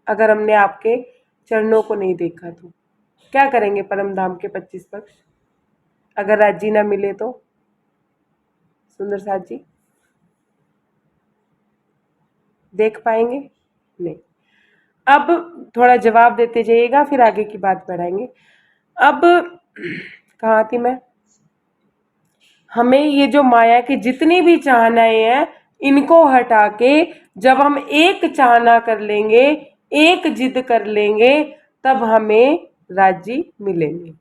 अगर हमने आपके चरणों को नहीं देखा तो क्या करेंगे परम धाम के 25 पक्ष, अगर राज्य ना मिले तो? सुंदर साथ जी देख पाएंगे? नहीं। अब थोड़ा जवाब देते जाइएगा, फिर आगे की बात बढ़ाएंगे। अब कहाँ थी मैं? हमें ये जो माया की जितनी भी चाहनाएं हैं, इनको हटा के जब हम एक चाहना कर लेंगे, एक जिद कर लेंगे, तब हमें राज्य मिलेंगे।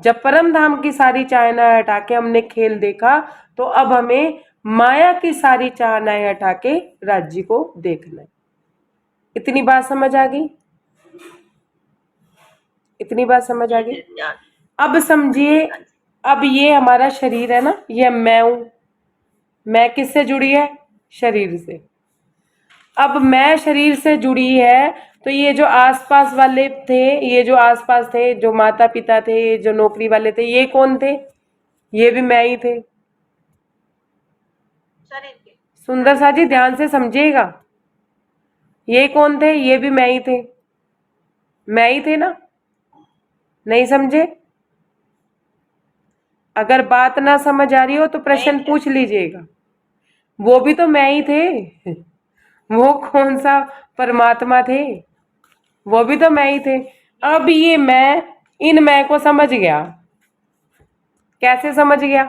जब परम धाम की सारी चाहनाएं हटा के हमने खेल देखा, तो अब हमें माया की सारी चाहनाएं हटा के राज्य को देखना है। इतनी बात समझ आ गई? इतनी बात समझ आ गई? अब समझिए, अब ये हमारा शरीर है ना, ये मैं हूं। मैं किससे जुड़ी है? शरीर से। अब मैं शरीर से जुड़ी है, तो ये जो आसपास वाले थे, ये जो आसपास थे, जो माता पिता थे, जो नौकरी वाले थे, ये कौन थे? ये भी मैं ही थे। सुंदर सा जी ध्यान से समझिएगा, ये कौन थे? ये भी मैं ही थे। मैं ही थे ना? नहीं समझे? अगर बात ना समझ आ रही हो तो प्रश्न पूछ लीजिएगा। वो भी तो मैं ही थे। वो कौन सा परमात्मा थे? वो भी तो मैं ही थे। अब ये मैं इन मैं को समझ गया। कैसे समझ गया?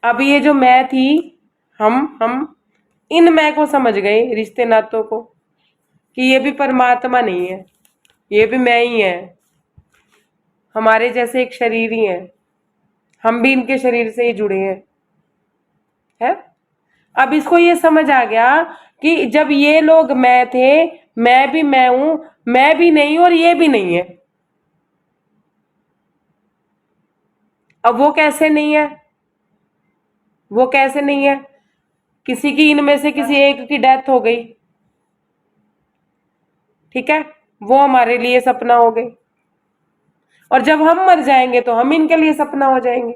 अब ये जो मैं थी, हम इन मैं को समझ गए, रिश्ते नातों को, कि ये भी परमात्मा नहीं है, ये भी मैं ही है, हमारे जैसे एक शरीर ही है, हम भी इनके शरीर से ही जुड़े हैं, है? अब इसको ये समझ आ गया कि जब ये लोग मैं थे, मैं भी मैं हूं, मैं भी नहीं और ये भी नहीं है। अब वो कैसे नहीं है? वो कैसे नहीं है? किसी की इनमें से किसी एक की डेथ हो गई, ठीक है, वो हमारे लिए सपना हो गई, और जब हम मर जाएंगे तो हम इनके लिए सपना हो जाएंगे।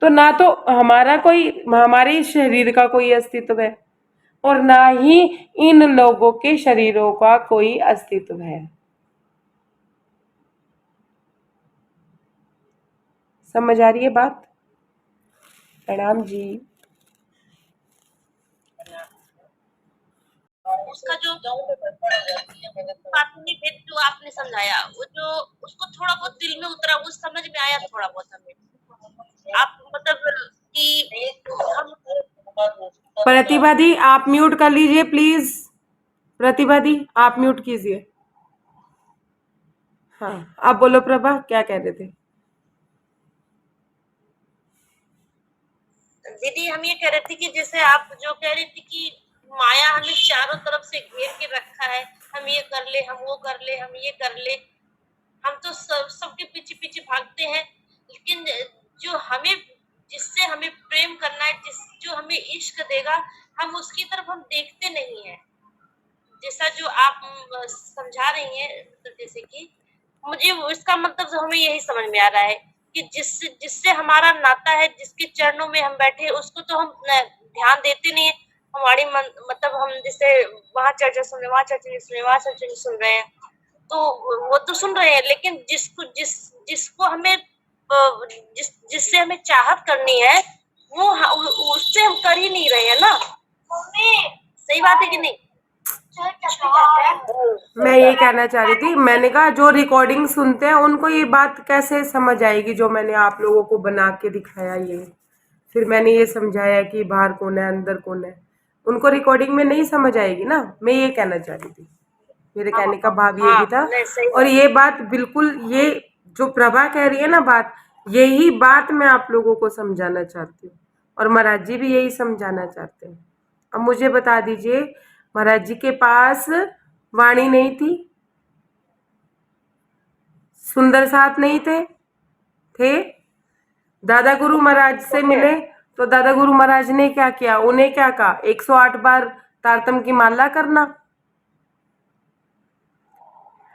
तो ना तो हमारा कोई, हमारे शरीर का कोई अस्तित्व है, और ना ही इन लोगों के शरीरों का कोई अस्तित्व है। समझ आ रही है बात? प्रणाम जी। उसका जो प्राथमिक भेद जो आपने समझाया, वो जो उसको थोड़ा बहुत दिल में उतरा, वो समझ में आया थोड़ा बहुत हमें। आप मतलब कि हम प्रतिभा दी आप म्यूट कर लीजिए प्लीज। प्रतिभा दी आप म्यूट कीजिए। हाँ आप बोलो प्रभा, क्या कह रहे थे? दीदी हम ये कह रहे थे कि जैसे आप जो कह रही थी कि माया हमें चारों तरफ से घेर के रखा है, हम ये कर ले, हम वो कर ले, हम ये कर ले, हम तो सबके पीछे पीछे भागते हैं, लेकिन जो हमें, जिससे हमें प्रेम करना है, जो हमें इश्क देगा, हम उसकी तरफ हम देखते नहीं है। जैसा जो आप समझा रही हैं, मतलब जैसे कि मुझे इसका मतलब जो हमें यही समझ में आ रहा है कि जिससे हमारा नाता है, जिसके चरणों में हम बैठे, उसको तो हम ध्यान देते नहीं है। हमारी मतलब हम जैसे वहाँ चर्चा सुन रहे, वहाँ चर्चा नहीं सुन रहे, वहाँ चर्चा नहीं सुन रहे हैं, तो वो तो सुन रहे हैं, लेकिन जिसको हमें जिससे हमें चाहत करनी है, वो उससे हम कर ही नहीं रहे हैं ना। सही बात है कि नहीं? मैं ये कहना चाह रही थी, मैंने कहा जो रिकॉर्डिंग सुनते हैं उनको ये बात कैसे समझ आएगी जो मैंने आप लोगों को बना के दिखाया। ये फिर मैंने ये समझाया कि बाहर कौन है अंदर कौन है, उनको रिकॉर्डिंग में नहीं समझ आएगी ना। मैं ये कहना चाह रही थी, मेरे कहने का भाव ये भी था। और ये बात बिल्कुल, ये जो प्रभा कह रही है ना बात, यही बात मैं आप लोगों को समझाना चाहती हूँ, और महाराज जी भी यही समझाना चाहते हैं। अब मुझे बता दीजिए, महाराज जी के पास वाणी नहीं थी, सुंदर साथ नहीं थे दादा गुरु महाराज से मिले, तो दादा गुरु महाराज ने क्या किया? उन्हें क्या कहा? 108 बार तारतम की माला करना,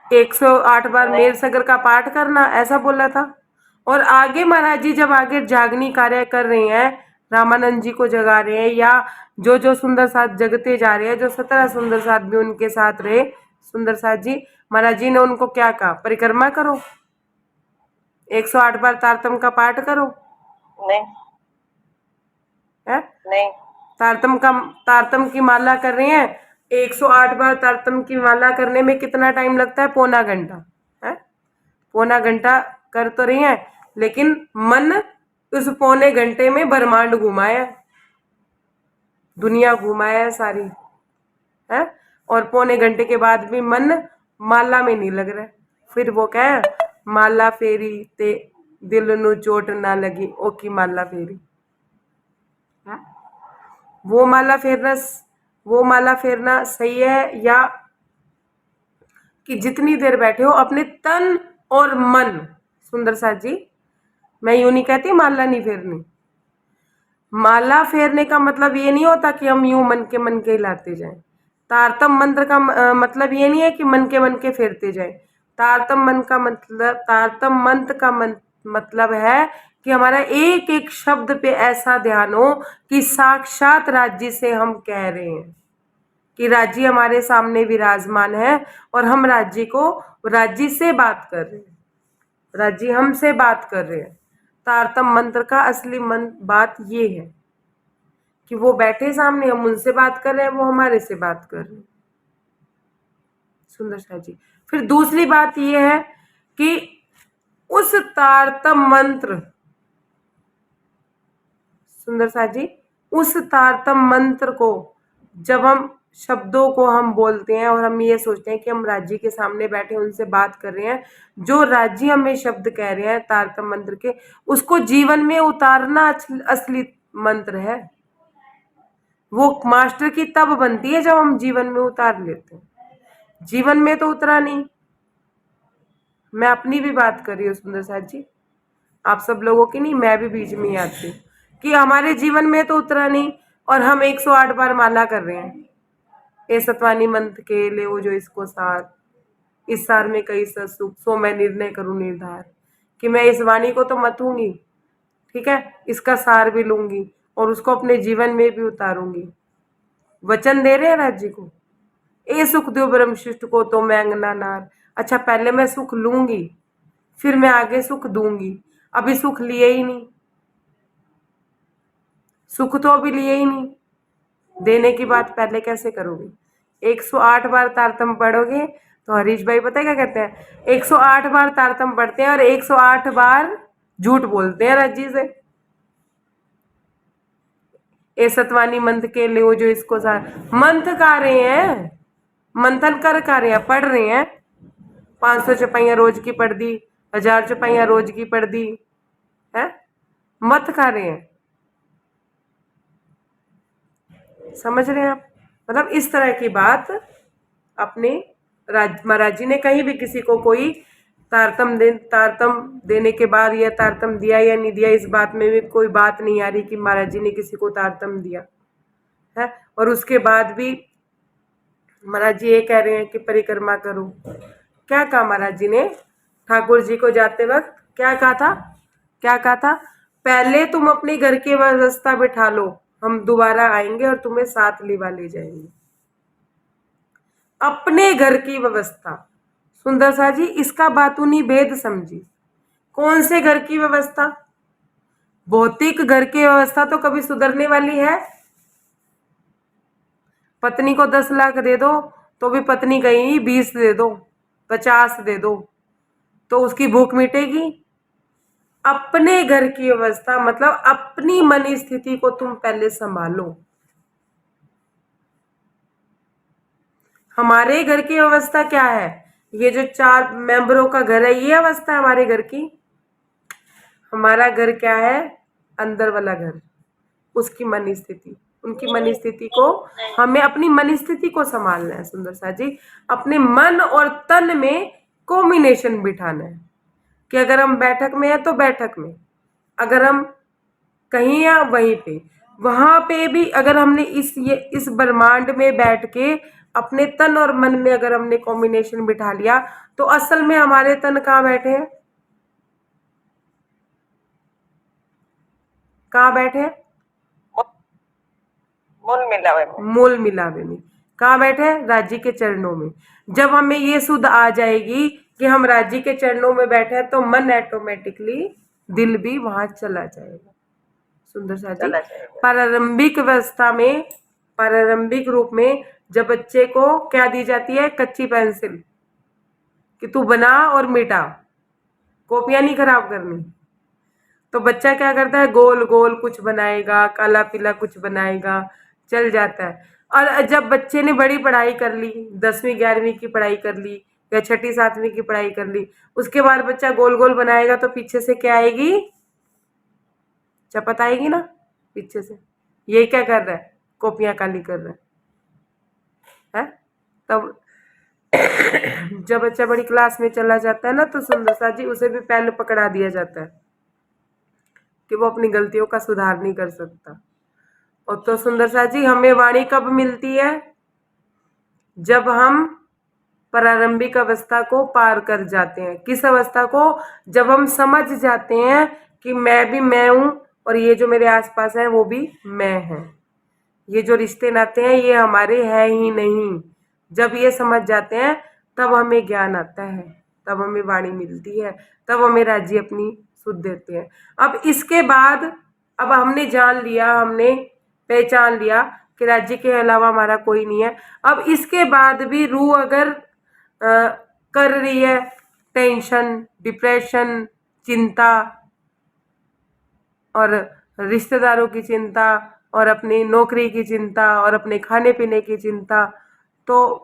108 बार मेर सगर का पाठ करना, ऐसा बोला था। और आगे महाराज जी जब आगे जागनी कार्य कर रहे हैं, रामानंद जी को जगा रहे हैं, या जो जो सुंदर साथ जगते जा रहे हैं, जो 17 सुंदर साथ भी उनके साथ रहे, सुंदर साथ जी, महाराज जी ने उनको क्या कहा? परिक्रमा करो, 108 बार तारतम का पाठ करो। नहीं है नहीं तारतम की माला कर रहे हैं, 108 बार तारतम की माला करने में कितना टाइम लगता है? पौना घंटा। है पौना घंटा कर तो रही हैं, लेकिन मन उस पौने घंटे में ब्रह्मांड घुमाया, दुनिया घुमाया है सारी। है और पौने घंटे के बाद भी मन माला में नहीं लग रहा है। फिर वो कहे माला फेरी ते दिल नू चोट ना लगी, ओ की माला फेरी। है? वो माला फेरना सही है, या कि जितनी देर बैठे हो अपने तन और मन, सुंदर साथ जी, मैं यूं नहीं कहती माला नहीं फेरनी। माला फेरने का मतलब ये नहीं होता कि हम यूं मन के हिलाते जाएं। तारतम मंत्र का मतलब ये नहीं है कि मन के फेरते जाएं। तारतम मंत्र का मतलब है कि हमारा एक एक शब्द पे ऐसा ध्यान हो कि साक्षात राज्य से हम कह रहे हैं कि राज्य हमारे सामने विराजमान है और हम राज्य से बात कर रहे हैं, राज्य हमसे बात कर रहे हैं। तारतम मंत्र का असली बात ये है कि वो बैठे सामने, हम उनसे बात कर रहे हैं, वो हमारे से बात कर रहे हैं। सुंदर शाह जी, फिर दूसरी बात ये है कि उस तारतम मंत्र, सुंदर शाह जी, उस तारतम मंत्र को जब हम शब्दों को हम बोलते हैं और हम ये सोचते हैं कि हम राज्य के सामने बैठे उनसे बात कर रहे हैं, जो राज्य हमें शब्द कह रहे हैं तारतम मंत्र के, उसको जीवन में उतारना असली मंत्र है। वो मास्टर की तब बनती है जब हम जीवन में उतार लेते हैं, जीवन में तो उतरा नहीं। मैं अपनी भी बात कर रही हूँ सुंदर साथ जी, आप सब लोगों की नहीं, मैं भी बीच में ही आती हूँ कि हमारे जीवन में तो उतरा नहीं और हम 108 बार माला कर रहे हैं। ए सतवानी मंत्र के ले वो जो इसको सार, इस सार में कई सुख, सो मैं निर्णय करूं निर्धार कि मैं इस वाणी को तो मतूंगी, ठीक है, इसका सार भी लूंगी और उसको अपने जीवन में भी उतारूंगी। वचन दे रहे हैं राज्य को, ए सुख दो ब्रह्म शिष्ट को तो मैं अंगना नार। अच्छा, पहले मैं सुख लूंगी, फिर मैं आगे सुख दूंगी। अभी सुख लिए ही नहीं, सुख तो अभी लिए ही नहीं, देने की बात पहले कैसे करोगे? 108 बार तारतम पढ़ोगे तो हरीश भाई पता है क्या कहते हैं? 108 बार तारतम पढ़ते हैं और 108 बार झूठ बोलते हैं राज्य से। ए सतवानी मंत्र के लिए वो जो इसको मंत्र गा रहे हैं, मंथन कर रहे हैं, पढ़ रहे हैं। 500 चपाइयां रोज की पढ़ दी, 1000 चपाइयां रोज की पढ़ दी, है मत खा रहे हैं। समझ रहे हैं आप? मतलब इस तरह की बात अपने महाराज जी ने कहीं भी किसी को कोई तारतम देने के बाद या तारतम दिया या नहीं दिया, इस बात में भी कोई बात नहीं आ रही कि महाराज जी ने किसी को तारतम दिया है। और उसके बाद भी महाराज जी ये कह रहे हैं कि परिक्रमा करो। क्या कहा महाराज जी ने ठाकुर जी को जाते वक्त? क्या कहा था? पहले तुम अपने घर की व्यवस्था बिठा लो, हम दोबारा आएंगे और तुम्हें साथ लिवा ले जाएंगे। अपने घर की व्यवस्था, सुंदर सा जी, इसका बातूनी भेद समझी। कौन से घर की व्यवस्था? भौतिक घर की व्यवस्था तो कभी सुधरने वाली है? पत्नी को 10 लाख दे दो तो भी पत्नी कहीं 20 दे दो, 50 दे दो, तो उसकी भूख मिटेगी? अपने घर की व्यवस्था मतलब अपनी मन स्थिति को तुम पहले संभालो। हमारे घर की व्यवस्था क्या है? ये जो 4 मेंबरों का घर है, ये अवस्था है हमारे घर की। हमारा घर क्या है? अंदर वाला घर, उसकी मन स्थिति, उनकी मन स्थिति को हमें अपनी मन स्थिति को संभालना है। सुंदर सा जी, अपने मन और तन में कॉम्बिनेशन बिठाना है कि अगर हम बैठक में है तो बैठक में, अगर हम कहीं या वहीं पे, वहां पे भी अगर हमने इस ब्रह्मांड में बैठ के अपने तन और मन में अगर हमने कॉम्बिनेशन बिठा लिया तो असल में हमारे तन कहाँ बैठे हैं, कहाँ बैठे हैं? मूल मिलावे में। कहाँ बैठे हैं? राज्य के चरणों में। जब हमें ये सुध आ जाएगी कि हम राज्य के चरणों में बैठे हैं तो मन ऑटोमेटिकली, दिल भी वहां चला जाएगा। सुंदर सा जी, प्रारंभिक अवस्था में, प्रारंभिक रूप में जब बच्चे को क्या दी जाती है? कच्ची पेंसिल, कि तू बना और मिटा, कॉपियां नहीं खराब करनी। तो बच्चा क्या करता है? गोल गोल कुछ बनाएगा, काला पीला कुछ बनाएगा, चल जाता है। और जब बच्चे ने बड़ी पढ़ाई कर ली, 10वीं 11वीं की पढ़ाई कर ली या 6ठी 7वीं की पढ़ाई कर ली, उसके बाद बच्चा गोल गोल बनाएगा तो पीछे से क्या आएगी? चपत आएगी ना पीछे से। ये क्या कर रहा है? कॉपियां काली कर रहा है। तब जब बच्चा बड़ी क्लास में चला जाता है ना तो सुंदर सा जी उसे भी पेन पकड़ा दिया जाता है कि वो अपनी गलतियों का सुधार नहीं कर सकता। और तो सुंदर सा जी हमें वाणी कब मिलती है? जब हम प्रारंभिक अवस्था को पार कर जाते हैं। किस अवस्था को? जब हम समझ जाते हैं कि मैं भी मैं हूं और ये जो मेरे आसपास है वो भी मैं है, ये जो रिश्ते नाते हैं ये हमारे हैं ही नहीं। जब ये समझ जाते हैं तब हमें ज्ञान आता है, तब हमें वाणी मिलती है, तब हमें राज्य अपनी सुध देते हैं। अब इसके बाद अब हमने जान लिया, हमने पहचान लिया कि राज्य के अलावा हमारा कोई नहीं है। अब इसके बाद भी रूह अगर कर रही है टेंशन, डिप्रेशन, चिंता और रिश्तेदारों की चिंता और अपनी नौकरी की चिंता और अपने खाने पीने की चिंता, तो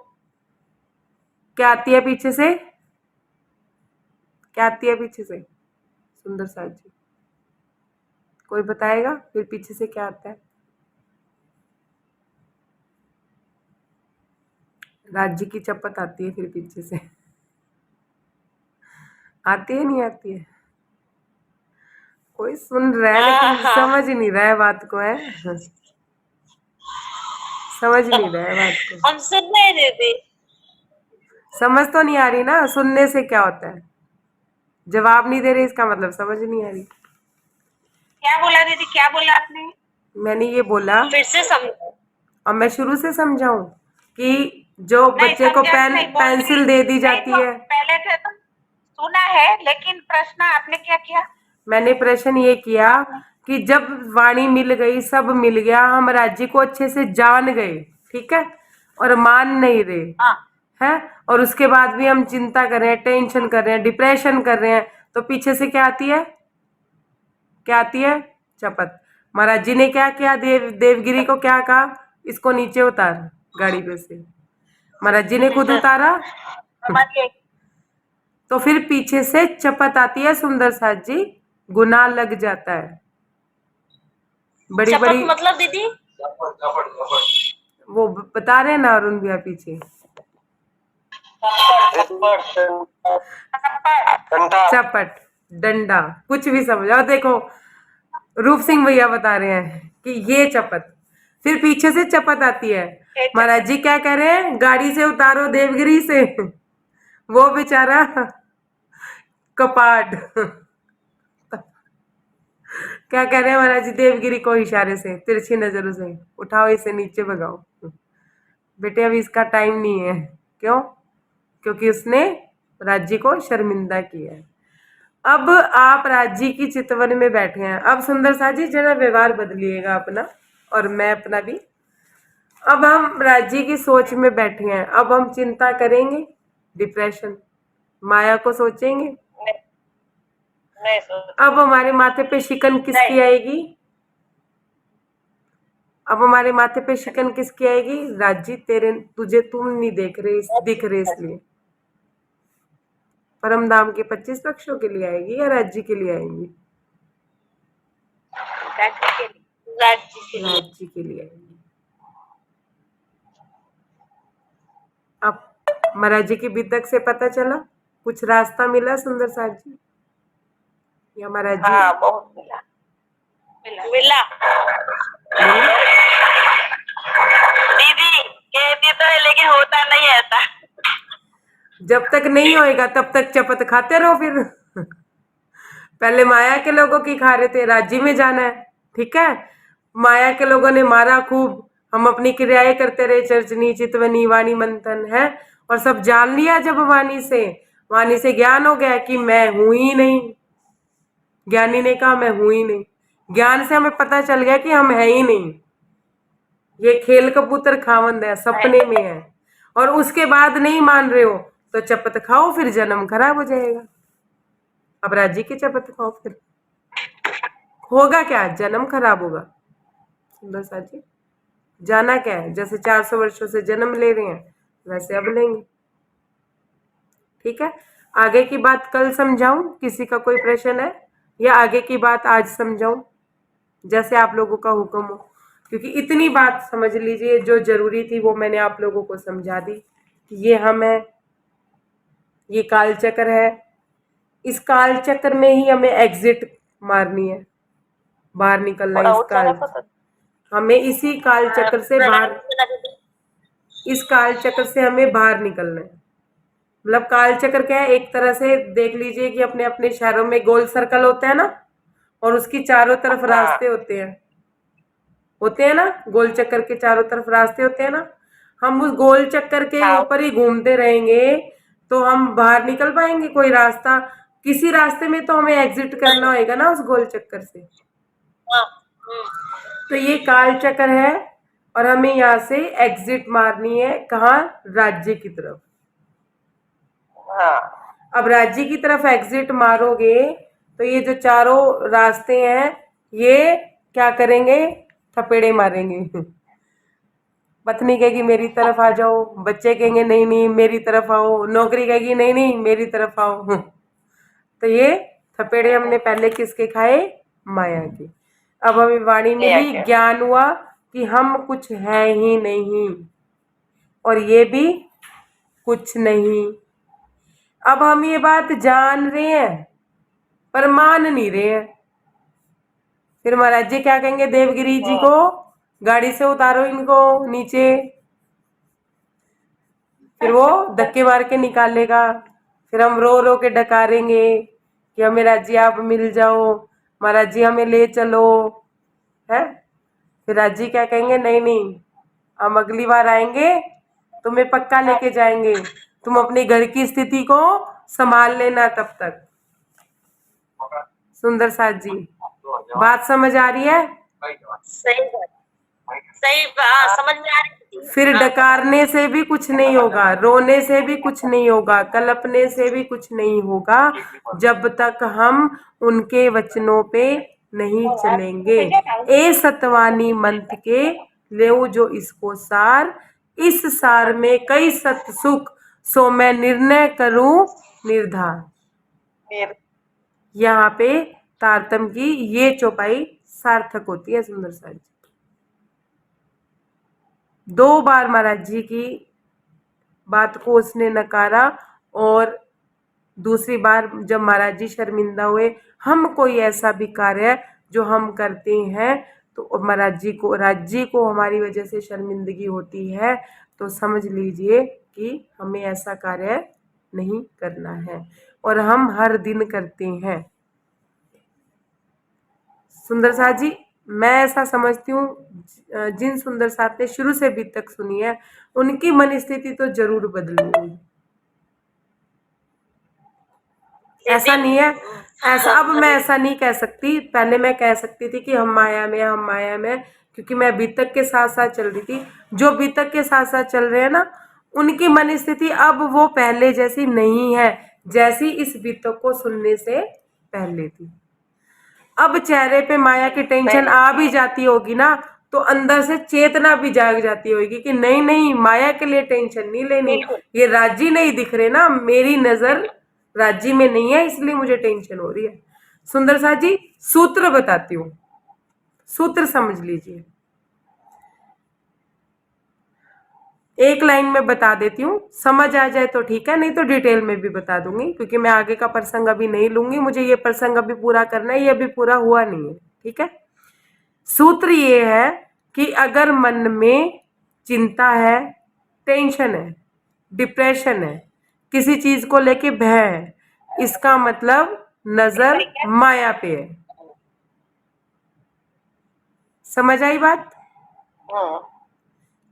क्या आती है पीछे से? क्या आती है पीछे से? सुंदर सा जी कोई बताएगा फिर पीछे से क्या आता है? राज्य की चपत आती है फिर पीछे से। आती है नहीं आती है? कोई सुन रहा है लेकिन समझ नहीं रहा है बात को, है समझ नहीं रहा है बात को। हम सुन रहे दीदी। समझ तो नहीं आ रही ना, सुनने से क्या होता है? जवाब नहीं दे रहे इसका मतलब समझ नहीं आ रही। क्या बोला दीदी, क्या बोला आपने? मैंने ये बोला, फिर से समझो। और मैं शुरू से समझाऊं कि जो बच्चे को पेंसिल दे दी जाती है। पहले से तो सुना है लेकिन प्रश्न आपने क्या किया? मैंने प्रश्न ये किया कि जब वाणी मिल गई, सब मिल गया, हम राज्य को अच्छे से जान गए, ठीक है, और मान नहीं रहे हैं, और उसके बाद भी हम चिंता कर रहे हैं, टेंशन कर रहे हैं, डिप्रेशन कर रहे हैं, तो पीछे से क्या आती है? क्या आती है? चपत। महाराज जी ने क्या किया? देवगिरी को क्या कहा? इसको नीचे उतार गाड़ी पे से। महाराज जी ने खुद उतारा। तो फिर पीछे से चपत आती है सुंदर साथ जी, गुनाह लग जाता है। बड़ी बड़ी मतलब दीदी वो बता रहे ना अरुण भैया पीछे, चपट, डंडा, कुछ भी समझो। देखो रूप सिंह भैया बता रहे हैं कि ये चपत, फिर पीछे से चपत आती है। महाराज जी क्या कह रहे हैं? गाड़ी से उतारो देवगिरी से। वो बेचारा कपाट क्या कह रहे हैं महाराज जी? देवगिरी को इशारे से, तिरछी नजरों से, उठाओ इसे नीचे भगाओ। बेटे अभी इसका टाइम नहीं है। क्यों? क्योंकि उसने राज्य को शर्मिंदा किया है। अब आप राज्य की चितवन में बैठे हैं। अब सुंदर सा जी जरा व्यवहार बदलिएगा अपना और मैं अपना भी। अब हम राज्य की सोच में बैठे हैं, अब हम चिंता करेंगे, डिप्रेशन, माया को सोचेंगे। अब हमारे माथे पे शिकन किसकी आएगी? अब हमारे माथे पे शिकन किसकी आएगी? राज्य तुझे तुम नहीं दिख रहे इसलिए। परम धाम के 25 पक्षों के लिए आएगी या राज्य के लिए आएंगी? राज्य के लिए आएंगी। अब महाराज जी की विदक से पता चला, कुछ रास्ता मिला सुंदर साथ जी या महाराज जी? बहुत मिला। बोलो। दीदी कहती तो है लेकिन होता नहीं है ऐसा। जब तक नहीं होएगा तब तक चपत खाते रहो फिर। पहले माया के लोगों की खा रहे थे, राज्य में जाना है, ठीक है। माया के लोगों ने मारा खूब, हम अपनी क्रियाएं करते रहे, चर्चनी चितवनी वाणी मंथन है, और सब जान लिया जब वाणी से ज्ञान हो गया कि मैं हूं ही नहीं। ज्ञानी ने कहा मैं हूं ही नहीं। ज्ञान से हमें पता चल गया कि हम है ही नहीं, ये खेल कबूतर खावंद है, सपने में है। और उसके बाद नहीं मान रहे हो तो चपत खाओ, फिर जन्म खराब हो जाएगा। अब राज्य की चपत खाओ, फिर होगा क्या, जन्म खराब होगा। सुंदर सा जी, जाना क्या है, जैसे 400 वर्षों से जन्म ले रहे हैं वैसे अब लेंगे, ठीक है। आगे की बात कल समझाऊं, किसी का कोई प्रश्न है, या आगे की बात आज समझाऊं, जैसे आप लोगों का हुक्म हो। क्योंकि इतनी बात समझ लीजिए, जो जरूरी थी वो मैंने आप लोगों को समझा दी कि ये हम है, ये काल चक्र है, इस काल चक्र में ही हमें एग्जिट मारनी है, बाहर निकलना है इस काल, हमें इसी काल चक्र से बाहर, इस काल चक्र से हमें बाहर निकलना है। मतलब काल चक्र क्या है, एक तरह से देख लीजिए कि अपने अपने शहरों में गोल सर्कल होता है ना, और उसकी चारों तरफ रास्ते होते हैं ना, गोल चक्कर के चारों तरफ रास्ते होते हैं ना। हम उस गोल चक्कर के ऊपर ही घूमते रहेंगे तो हम बाहर निकल पाएंगे? कोई रास्ता, किसी रास्ते में तो हमें एग्जिट करना होगा ना उस गोल चक्कर से। तो ये काल चक्र है, और हमें यहाँ से एग्जिट मारनी है, कहाँ, राज्य की तरफ। अब राज्य की तरफ एग्जिट मारोगे तो ये जो चारों रास्ते हैं ये क्या करेंगे, थपेड़े मारेंगे। पत्नी कहेगी मेरी तरफ आ जाओ, बच्चे कहेंगे नहीं नहीं मेरी तरफ आओ, नौकरी कहेगी नहीं नहीं मेरी तरफ आओ। तो ये थपेड़े हमने पहले किसके खाए, माया के। अब हमें वाणी मिली, ज्ञान हुआ कि हम कुछ है ही नहीं, और ये भी कुछ नहीं। अब हम ये बात जान रहे हैं पर मान नहीं रहे हैं। फिर महाराज जी क्या कहेंगे देवगिरी जी को, गाड़ी से उतारो इनको नीचे, फिर वो धक्के मार के निकालेगा। फिर हम रो रो के डकारेंगे कि हमें राज्य आप मिल जाओ, महाराज जी हमें ले चलो, है। फिर राज्य क्या कहेंगे, नहीं नहीं हम अगली बार आएंगे, तुम्हें पक्का लेके जाएंगे, तुम अपने घर की स्थिति को संभाल लेना तब तक। सुंदर साथ जी, बात समझ आ रही है? सही बात, समझ में आ रही है। फिर डकारने से भी कुछ नहीं होगा, रोने से भी कुछ नहीं होगा, कलपने से भी कुछ नहीं होगा, जब तक हम उनके वचनों पे नहीं चलेंगे। ए सतवानी मंथ के लेऊ जो इसको सार, इस सार में कई सत सुख, सो मैं निर्णय करूं निर्धार। यहाँ पे तारतम की ये चौपाई सार्थक होती है। सुंदर सा जी, 2 बार महाराज जी की बात को उसने नकारा, और दूसरी बार जब महाराज जी शर्मिंदा हुए, हम कोई ऐसा भी कार्य जो हम करते हैं तो महाराज जी को, राज्य को हमारी वजह से शर्मिंदगी होती है, तो समझ लीजिए कि हमें ऐसा कार्य नहीं करना है, और हम हर दिन करते हैं। सुंदर साथ जी, मैं ऐसा समझती हूँ जिन सुंदर साथ ने शुरू से अभी तक सुनी है उनकी मन स्थिति तो जरूर बदली होगी। ऐसा नहीं है, ऐसा अब मैं ऐसा नहीं कह सकती, पहले मैं कह सकती थी कि हम माया में, क्योंकि मैं बीतक के साथ साथ चल रही थी। जो बीतक के साथ साथ चल रहे हैं ना, उनकी मन स्थिति अब वो पहले जैसी नहीं है जैसी इस बीतक को सुनने से पहले थी। अब चेहरे पे माया की टेंशन आ भी जाती होगी ना, तो अंदर से चेतना भी जाग जाती होगी कि नहीं नहीं माया के लिए टेंशन नहीं लेनी, ये राज्य नहीं दिख रहे ना, मेरी नजर राज्य में नहीं है, इसलिए मुझे टेंशन हो रही है। सुंदर सा जी, सूत्र बताती हूँ, सूत्र समझ लीजिए, एक लाइन में बता देती हूँ, समझ आ जाए तो ठीक है, नहीं तो डिटेल में भी बता दूंगी, क्योंकि मैं आगे का प्रसंग अभी नहीं लूंगी, मुझे ये प्रसंग अभी पूरा करना है, ये अभी पूरा हुआ नहीं है, ठीक है। सूत्र ये है कि अगर मन में चिंता है, टेंशन है, डिप्रेशन है, किसी चीज को लेके भय है, इसका मतलब नजर माया पे है। समझ आई बात?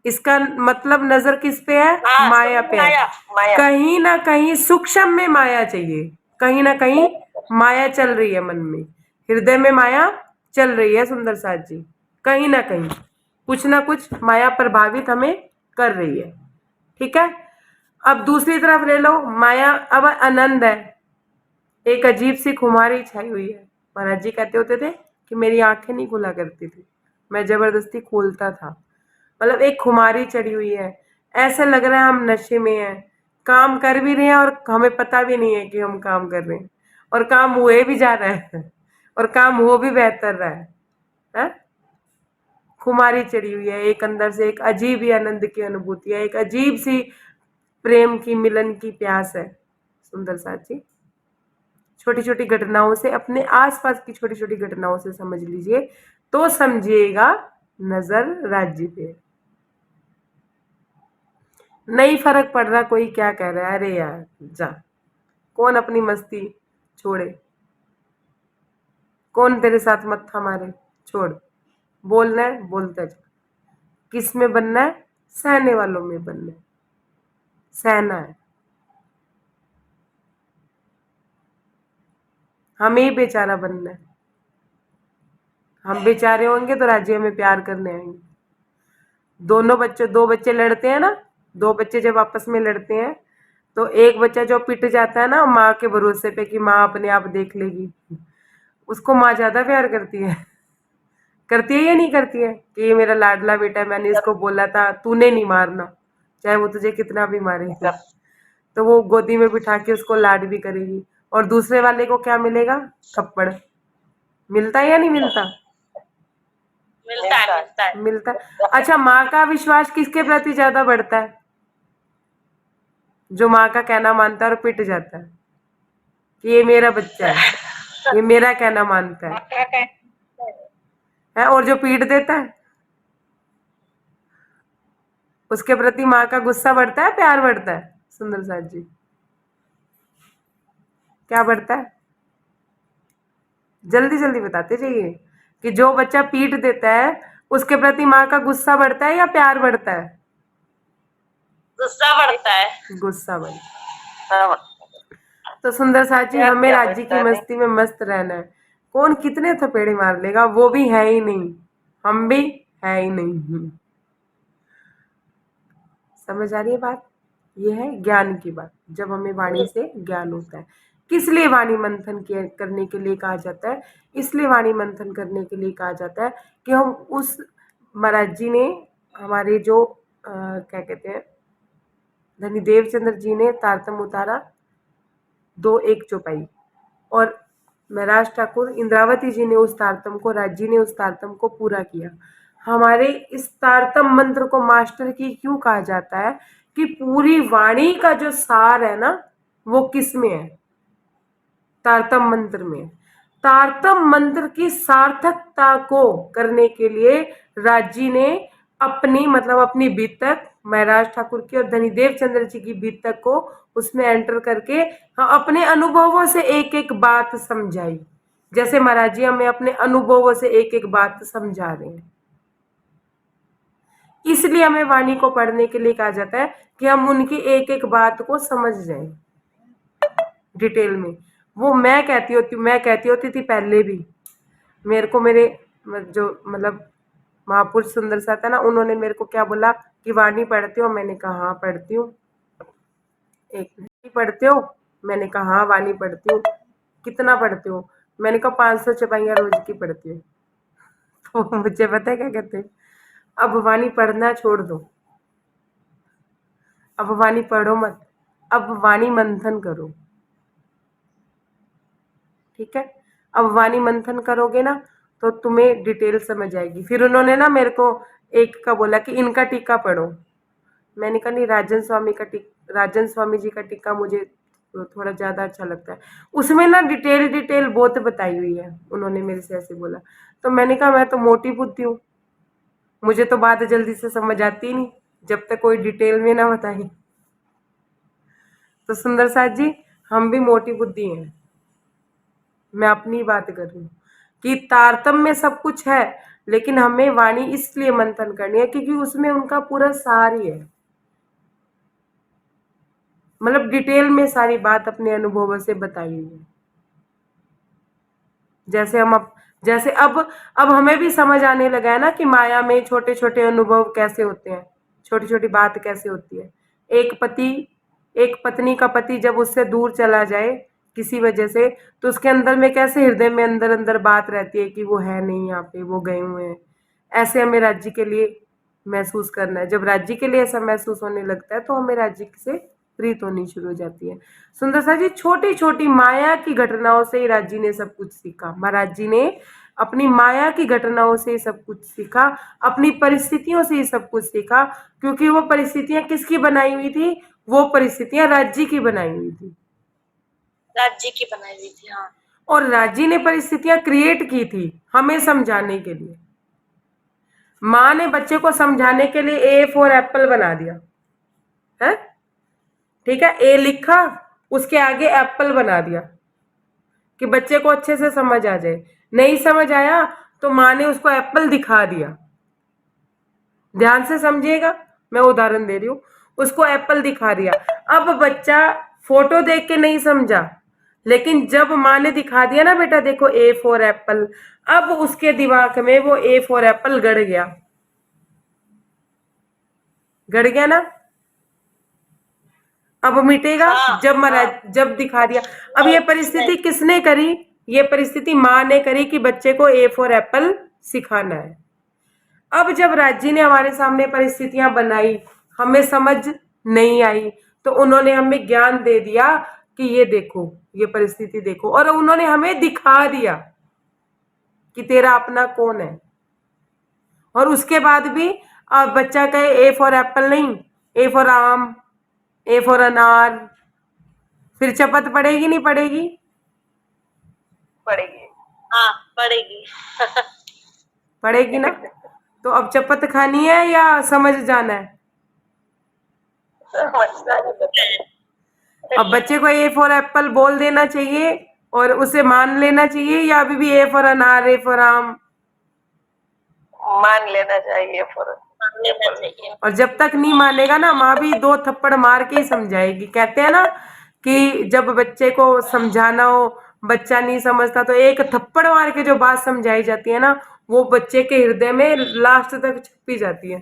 इसका मतलब नजर किस पे है? हाँ, माया पे है। माया। कहीं ना कहीं सूक्ष्म में माया चाहिए, कहीं ना कहीं माया चल रही है मन में, हृदय में माया चल रही है सुंदर साथ जी। कहीं ना कहीं कुछ ना कुछ माया प्रभावित हमें कर रही है। ठीक है, अब दूसरी तरफ ले लो, माया अब आनंद है। एक अजीब सी खुमारी छाई हुई है। महाराज जी कहते होते थे कि मेरी आंखें नहीं खुला करती थी, मैं जबरदस्ती खोलता था। मतलब एक खुमारी चढ़ी हुई है, ऐसा लग रहा है हम नशे में हैं, काम कर भी रहे हैं और हमें पता भी नहीं है कि हम काम कर रहे हैं, और काम हुए भी जा रहा है और काम हो भी बेहतर रहा है? खुमारी चढ़ी हुई है, एक अंदर से एक अजीब ही आनंद की अनुभूति है, एक अजीब सी प्रेम की, मिलन की प्यास है। सुंदर साथ जी, छोटी छोटी घटनाओं से, अपने आसपास की छोटी छोटी घटनाओं से समझ लीजिए तो समझिएगा नजर राज्य पे। नहीं फर्क पड़ रहा कोई क्या कह रहा है, अरे यार जा, कौन अपनी मस्ती छोड़े, कौन तेरे साथ मत्था मारे, छोड़। बोलना है बोलता जा, किस में बनना है? सहने वालों में बनना है, सहना है। हमें ही बेचारा बनना है। हम बेचारे होंगे तो राज्य में प्यार करने आएंगे। दो बच्चे लड़ते हैं ना, दो बच्चे जब आपस में लड़ते हैं तो एक बच्चा जो पिट जाता है ना माँ के भरोसे पे कि माँ अपने आप देख लेगी, उसको माँ ज्यादा प्यार करती है। करती है या नहीं करती है कि ये मेरा लाडला बेटा है, मैंने इसको बोला था तूने नहीं मारना, चाहे वो तुझे कितना भी मारे, तो वो गोदी में बिठा के उसको लाड भी करेगी। और दूसरे वाले को क्या मिलेगा? थप्पड़। मिलता है या नहीं मिलता? मिलता है। अच्छा, माँ का विश्वास किसके प्रति ज्यादा बढ़ता है? जो माँ का कहना मानता है और पिट जाता है कि ये मेरा बच्चा है, ये मेरा कहना मानता है, और जो पीट देता है उसके प्रति माँ का गुस्सा बढ़ता है, प्यार बढ़ता है? सुंदर साथ जी, क्या बढ़ता है? जल्दी जल्दी बताते जाइए कि जो बच्चा पीट देता है उसके प्रति माँ का गुस्सा बढ़ता है या प्यार बढ़ता है? गुस्सा बढ़ता है। गुस्सा बढ़ता है। तो सुंदर साथ जी, हमें राज्य की मस्ती में मस्त रहना है। कौन कितने थपेड़े मार लेगा, वो भी है ही नहीं, हम भी है ही नहीं। समझ आ रही है बात? ये है ज्ञान की बात, जब हमें वाणी से ज्ञान होता है। किस लिए वाणी मंथन करने के लिए कहा जाता है? इसलिए वाणी मंथन करने के लिए कहा जाता है कि हम उस महाराज जी ने, हमारे जो क्या कहते हैं, धनी देवचंद्र जी ने तारतम उतारा 2-1 चौपाई, और महाराज ठाकुर इंद्रावती जी ने उस तारतम को, राज्य ने उस तारतम को पूरा किया। हमारे इस तारतम मंत्र को मास्टर की क्यों कहा जाता है? कि पूरी वाणी का जो सार है ना, वो किस में है? तारतम मंत्र में। तारतम मंत्र की सार्थकता को करने के लिए राज्य ने अपनी, मतलब अपनी बीतक, महाराज ठाकुर की और धनीदेव चंद्र जी की बीतक को उसमें एंटर करके अपने अनुभवों से एक एक बात समझाई। जैसे महाराज जी हमें अपने अनुभवों से एक एक बात समझा रहे हैं। इसलिए हमें वाणी को पढ़ने के लिए कहा जाता है कि हम उनकी एक एक बात को समझ जाएं डिटेल में। वो मैं कहती होती थी पहले भी। मेरे को मेरे जो मतलब महापुरुष सुंदर सा था ना, उन्होंने मेरे को क्या बोला कि वाणी पढ़ते हो? मैंने कहा हाँ पढ़ती हूँ। एक पढ़ते हो? मैंने कहा हाँ वाणी पढ़ती हूँ। कितना पढ़ते हो? मैंने कहा 500 चपाइयाँ रोज की पढ़ती हूँ। तो मुझे पता है क्या कहते हैं, अब वाणी पढ़ना छोड़ दो, अब वाणी पढ़ो मत, अब वाणी मंथन करो। ठीक है, अब वाणी मंथन करोगे ना तो तुम्हें डिटेल समझ आएगी। फिर उन्होंने ना मेरे को एक का बोला कि इनका टीका पढ़ो। मैंने कहा नहीं, राजन स्वामी जी का टीका मुझे तो थोड़ा ज़्यादा अच्छा लगता है। उसमें ना डिटेल बहुत बताई हुई है, उन्होंने मेरे से ऐसे बोला। तो मैंने कहा मैं तो मोटी बुद्धि हूँ, मुझे तो बात जल्दी से समझ आती ही नहीं जब तक कोई डिटेल में ना बताए। तो सुंदर साथ जी, हम भी मोटी बुद्धि हैं। मैं अपनी बात कर रही हूँ कि तारतम्य में सब कुछ है, लेकिन हमें वाणी इसलिए मंथन करनी है क्योंकि उसमें उनका पूरा सार ही है, मतलब डिटेल में सारी बात अपने अनुभवों से बताई हुई है। जैसे अब हमें भी समझ आने लगा है ना कि माया में छोटे छोटे अनुभव कैसे होते हैं, छोटी छोटी बात कैसे होती है। एक पति एक पत्नी का पति जब उससे दूर चला जाए किसी वजह से, तो उसके अंदर में कैसे हृदय में अंदर अंदर बात रहती है कि वो है नहीं यहाँ पे, वो गए हुए हैं। ऐसे हमें राज्य के लिए महसूस करना है। जब राज्य के लिए ऐसा महसूस होने लगता है तो हमें राज्य से प्रीत होनी शुरू हो जाती है। सुंदर सा जी, छोटी छोटी माया की घटनाओं से ही राज्य ने सब कुछ सीखा। महाराज जी ने अपनी माया की घटनाओं से ही सब कुछ सीखा, अपनी परिस्थितियों से ही सब कुछ सीखा, क्योंकि वो परिस्थितियां किसकी बनाई हुई थी? वो परिस्थितियां राज्य की बनाई हुई थी, राज्य की बनाई हुई थी। हाँ, और राज्य ने परिस्थितियां क्रिएट की थी हमें समझाने के लिए। माँ ने बच्चे को समझाने के लिए ए फॉर एप्पल बना दिया है, ठीक है, ए लिखा, उसके आगे एप्पल बना दिया कि बच्चे को अच्छे से समझ आ जाए। नहीं समझ आया तो माँ ने उसको एप्पल दिखा दिया। ध्यान से समझिएगा, मैं उदाहरण दे रही हूँ, उसको एप्पल दिखा दिया। अब बच्चा फोटो देख के नहीं समझा, लेकिन जब माँ ने दिखा दिया ना, बेटा देखो ए फॉर एप्पल, अब उसके दिमाग में वो ए फॉर एप्पल गड़ गया, गड़ गया ना। अब मिटेगा हाँ, जब महाराज हाँ। जब दिखा दिया। अब ये परिस्थिति किसने करी? ये परिस्थिति माँ ने करी कि बच्चे को ए फॉर एप्पल सिखाना है। अब जब राज्य ने हमारे सामने परिस्थितियां बनाई, हमें समझ नहीं आई, तो उन्होंने हमें ज्ञान दे दिया कि ये देखो, ये परिस्थिति देखो, और उन्होंने हमें दिखा दिया कि तेरा अपना कौन है। और उसके बाद भी अब बच्चा कहे ए फॉर एप्पल नहीं, ए फॉर आम, ए फॉर अनार, फिर चपत पड़ेगी नहीं पड़ेगी? पड़ेगी। हाँ, पड़ेगी। पड़ेगी ना। तो अब चपत खानी है या समझ जाना है? समझना है। अब बच्चे को ए फॉर एप्पल बोल देना चाहिए और उसे मान लेना चाहिए, या अभी भी ए फॉर अनार, ए फॉर आम? मान लेना चाहिए, मान लेना चाहिए। और जब तक नहीं मानेगा ना, माँ भी 2 थप्पड़ मार के ही समझाएगी। कहते हैं ना कि जब बच्चे को समझाना हो, बच्चा नहीं समझता, तो एक थप्पड़ मार के जो बात समझाई जाती है ना, वो बच्चे के हृदय में लास्ट तक छुपी जाती है।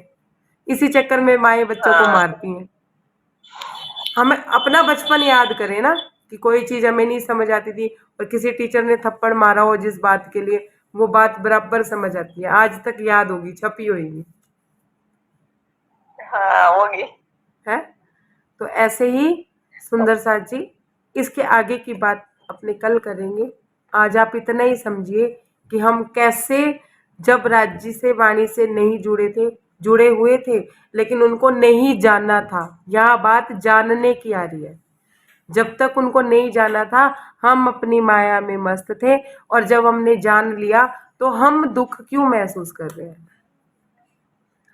इसी चक्कर में माएँ बच्चों को मारती हैं। हमें अपना बचपन याद करें ना, कि कोई चीज हमें नहीं समझ आती थी और किसी टीचर ने थप्पड़ मारा हो जिस बात के लिए, वो बात बराबर समझ आती है, आज तक याद होगी, छपी होगी। हाँ, होगी। है। तो ऐसे ही सुंदर साथ जी, इसके आगे की बात अपने कल करेंगे। आज आप इतना ही समझिए कि हम कैसे जब राज्य से वाणी से नहीं जुड़े हुए थे, लेकिन उनको नहीं जानना था। यहाँ बात जानने की आ रही है। जब तक उनको नहीं जाना था, हम अपनी माया में मस्त थे, और जब हमने जान लिया तो हम दुख क्यों महसूस कर रहे हैं?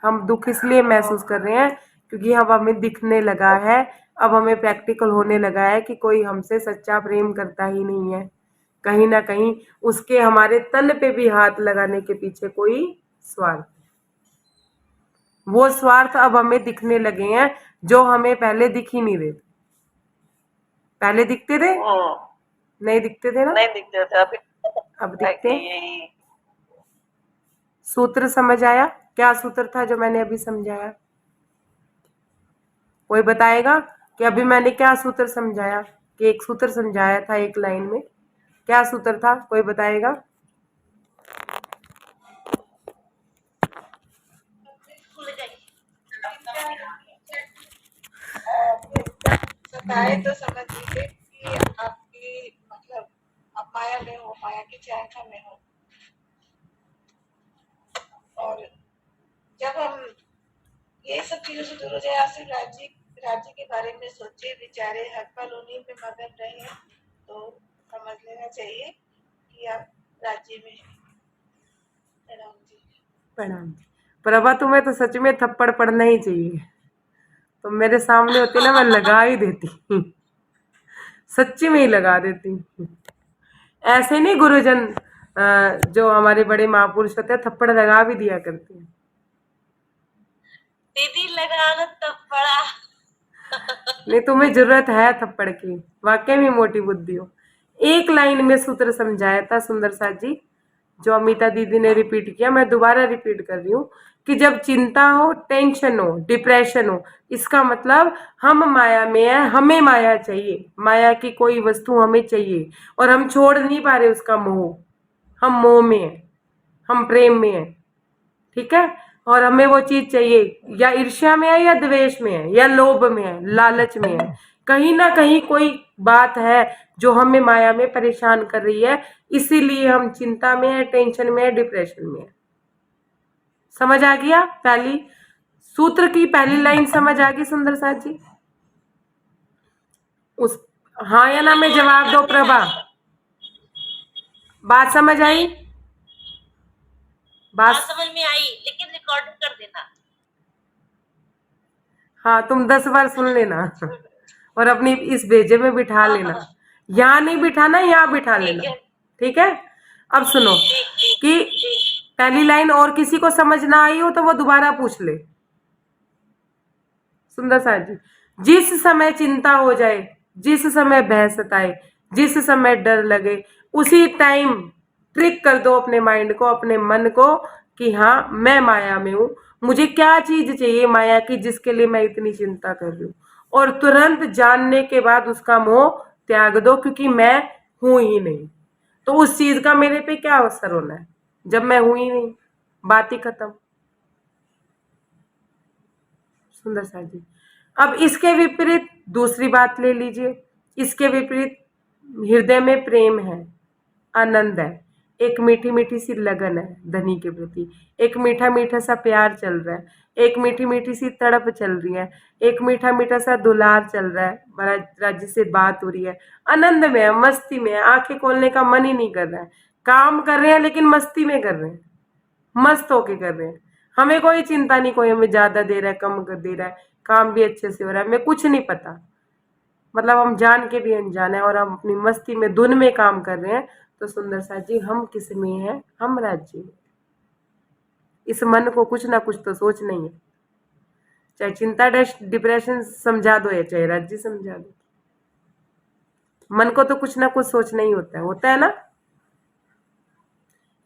हम दुख इसलिए महसूस कर रहे हैं क्योंकि अब हमें दिखने लगा है, अब हमें प्रैक्टिकल होने लगा है कि कोई हमसे सच्चा प्रेम करता ही नहीं है। कहीं ना कहीं उसके हमारे तन पे भी हाथ लगाने के पीछे कोई स्वार्थ, वो स्वार्थ अब हमें दिखने लगे हैं जो हमें पहले दिख ही नहीं रहे थे। पहले दिखते थे? नहीं दिखते थे ना, नहीं दिखते थे, अभी अब दिखते हैं। सूत्र समझ आया? क्या सूत्र था जो मैंने अभी समझाया? कोई बताएगा कि अभी मैंने क्या सूत्र समझाया? कि एक सूत्र समझाया था एक लाइन में, क्या सूत्र था? कोई बताएगा? सताए तो समझ लीजिए कि आपकी मतलब आप माया में हो, माया की चाहना में हो। और जब हम ये सब चीजों से दूर हो जाए, सिर्फ राज्य के बारे में सोचे विचारे, हर पल उन्हीं में मगन रहे तो समझ लेना चाहिए कि आप राज्य में हैं। प्रणाम जी। प्रणाम जी। प्रभा तुम्हें तो सच में थप्पड़ पड़ना ही चाहिए, तो मेरे सामने होती ना मैं लगा ही देती, सच्ची में ही लगा देती। ऐसे नहीं गुरुजन जो हमारे बड़े महापुरुष होते हैं थप्पड़ लगा भी दिया करते हैं। दीदी लगाना तब पड़ा। नहीं तुम्हें जरूरत है थप्पड़ की, वाकई में मोटी बुद्धि हो। एक लाइन में सूत्र समझाया था सुंदर साथ जी, जो अमिता दीदी ने रिपीट किया, मैं दोबारा रिपीट कर रही हूँ कि जब चिंता हो, टेंशन हो, डिप्रेशन हो, इसका मतलब हम माया में है, हमें माया चाहिए, माया की कोई वस्तु हमें चाहिए और हम छोड़ नहीं पा रहे उसका मोह। हम मोह में है, हम प्रेम में है, ठीक है, और हमें वो चीज चाहिए, या ईर्ष्या में है, या द्वेष में है, या लोभ में है, लालच में है, कहीं ना कहीं कोई बात है जो हमें माया में परेशान कर रही है, इसीलिए हम चिंता में है, टेंशन में है, डिप्रेशन में है। समझ आ गया? पहली सूत्र की पहली लाइन समझ आ गई सुंदर साथ जी? उस हाँ या ना में जवाब दो प्रभा। बात समझ आई? हाँ, बात समझ में आई, लेकिन रिकॉर्डिंग कर देना। हाँ तुम 10 बार सुन लेना और अपनी इस भेजे में बिठा लेना। यहाँ नहीं बिठाना, यहाँ बिठा ठीक लेना, है, ठीक है? अब सुनो ठीक कि पहली लाइन और किसी को समझ ना आई हो तो वो दोबारा पूछ ले। सुंदर साथ जी, जिस समय चिंता हो जाए, जिस समय भय सताए, जिस समय डर लगे, उसी टाइम ट्रिक कर दो अपने माइंड को, अपने मन को कि हाँ मैं माया में हूँ, मुझे क्या चीज चाहिए माया की जिसके लिए मैं इतनी चिंता कर रही हूँ, और तुरंत जानने के बाद उसका मोह त्याग दो, क्योंकि मैं हूं ही नहीं, तो उस चीज का मेरे पे क्या असर होना है जब मैं हूं ही नहीं, बात ही खत्म। सुंदर साथ जी, अब इसके विपरीत दूसरी बात ले लीजिए। इसके विपरीत हृदय में प्रेम है, आनंद है, एक मीठी मीठी सी लगन है धनी के प्रति, एक मीठा मीठा सा प्यार चल रहा है, एक मीठी मीठी सी तड़प चल रही है, एक मीठा मीठा सा दुलार चल रहा है, राज्य से बात हो रही है, आनंद में है, मस्ती में है, आंखें खोलने का मन ही नहीं कर रहा है, काम कर रहे हैं लेकिन मस्ती में कर रहे हैं, मस्त होके कर रहे हैं, हमें कोई चिंता नहीं, कोई हमें ज्यादा दे रहा है, कम कर दे रहा है, काम भी अच्छे से हो रहा है, हमें कुछ नहीं पता, मतलब हम जान के भी अनजान है और हम अपनी मस्ती में धुन में काम कर रहे हैं। तो सुंदर साथ जी, हम किस में हैं? हम राज्य में। इस मन को कुछ ना कुछ तो सोच नहीं है, चाहे चिंता डिप्रेशन समझा दो या चाहे राज्य समझा दो, मन को तो कुछ ना कुछ सोचना ही होता है ना।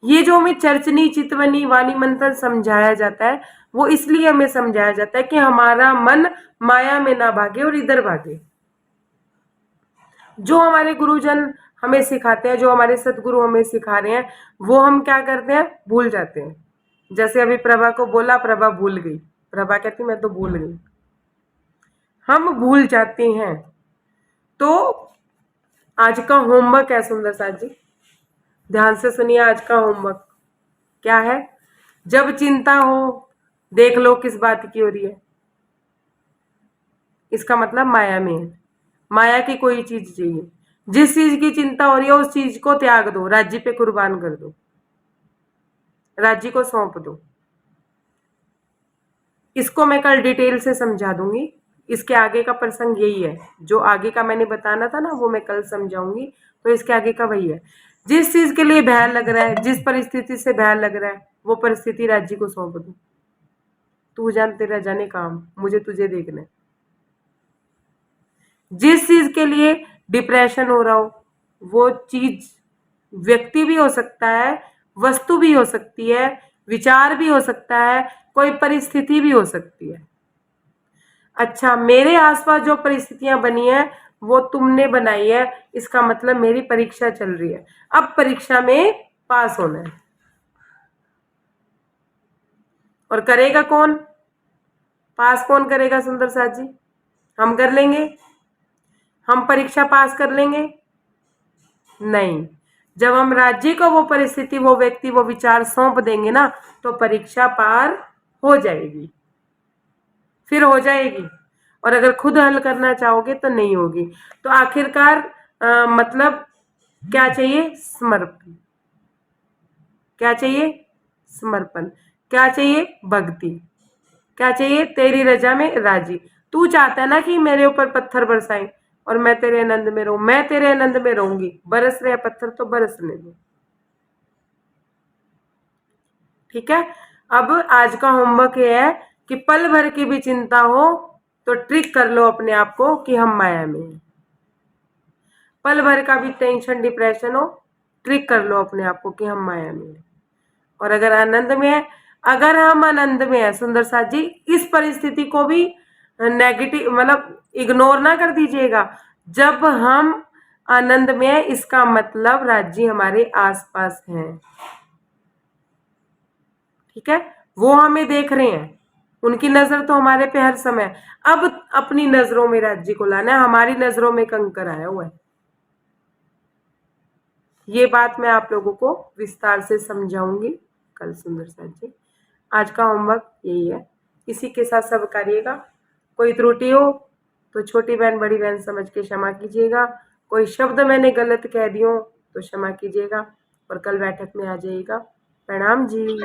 ये जो हमें चर्चनी, चितवनी, वाणी मंथन समझाया जाता है, वो इसलिए हमें समझाया जाता है कि हमारा मन माया में ना भागे और इधर भागे। जो हमारे गुरुजन हमें सिखाते हैं, जो हमारे सदगुरु हमें सिखा रहे हैं, वो हम क्या करते हैं? भूल जाते हैं। जैसे अभी प्रभा को बोला, प्रभा भूल गई, प्रभा कहती मैं तो भूल गई, हम भूल जाते हैं। तो आज का होमवर्क है सुंदर साथ जी, ध्यान से सुनिए, आज का होमवर्क क्या है? जब चिंता हो, देख लो किस बात की हो रही है, इसका मतलब माया में है, माया की कोई चीज चाहिए, जिस चीज की चिंता हो रही है उस चीज को त्याग दो, राज्य पे कुर्बान कर दो, राज्य को सौंप दो। इसको मैं कल डिटेल से समझा दूंगी, इसके आगे का प्रसंग यही है, जो आगे का मैंने बताना था ना वो मैं कल समझाऊंगी, तो इसके आगे का वही है। जिस चीज के लिए भय लग रहा है, जिस परिस्थिति से भय लग रहा है, वो परिस्थिति राज्य को सौंप दो, तू जान तेरा जाने काम, मुझे तुझे देखना है। जिस चीज के लिए डिप्रेशन हो रहा हो, वो चीज व्यक्ति भी हो सकता है, वस्तु भी हो सकती है, विचार भी हो सकता है, कोई परिस्थिति भी हो सकती है। अच्छा, मेरे आसपास जो परिस्थितियां बनी है वो तुमने बनाई है, इसका मतलब मेरी परीक्षा चल रही है, अब परीक्षा में पास होना है। और करेगा कौन? पास कौन करेगा सुंदर साथ जी? हम कर लेंगे? हम परीक्षा पास कर लेंगे? नहीं, जब हम राज्य को वो परिस्थिति, वो व्यक्ति, वो विचार सौंप देंगे ना, तो परीक्षा पार हो जाएगी, फिर हो जाएगी। और अगर खुद हल करना चाहोगे तो नहीं होगी। तो आखिरकार मतलब क्या चाहिए? समर्पण। क्या चाहिए? समर्पण। क्या चाहिए? भक्ति। क्या चाहिए? तेरी रजा में राजी। तू चाहता है ना कि मेरे ऊपर पत्थर बरसाए और मैं तेरे आनंद में रहूं, मैं तेरे आनंद में रहूंगी। बरस रहे पत्थर तो बरसने दो। ठीक है। अब आज का होमवर्क ये है कि पल भर की भी चिंता हो तो ट्रिक कर लो अपने आप को कि हम माया में हैं। पल भर का भी टेंशन डिप्रेशन हो, ट्रिक कर लो अपने आप को कि हम माया में हैं। और अगर आनंद में है, अगर हम आनंद में है सुंदर साथ जी, इस परिस्थिति को भी नेगेटिव मतलब इग्नोर ना कर दीजिएगा। जब हम आनंद में है इसका मतलब राज्य हमारे आसपास हैं। ठीक है, वो हमें देख रहे हैं, उनकी नजर तो हमारे पे हर समय। अब अपनी नजरों में राज्य को लाना है, हमारी नजरों में कंकर आया हुआ है। ये बात मैं आप लोगों को विस्तार से समझाऊंगी कल सुंदर साथ जी। आज का होमवर्क यही है, इसी के साथ सब करिएगा। कोई त्रुटि हो तो छोटी बहन बड़ी बहन समझ के क्षमा कीजिएगा। कोई शब्द मैंने गलत कह दियो तो क्षमा कीजिएगा और कल बैठक में आ जाइएगा। प्रणाम जी।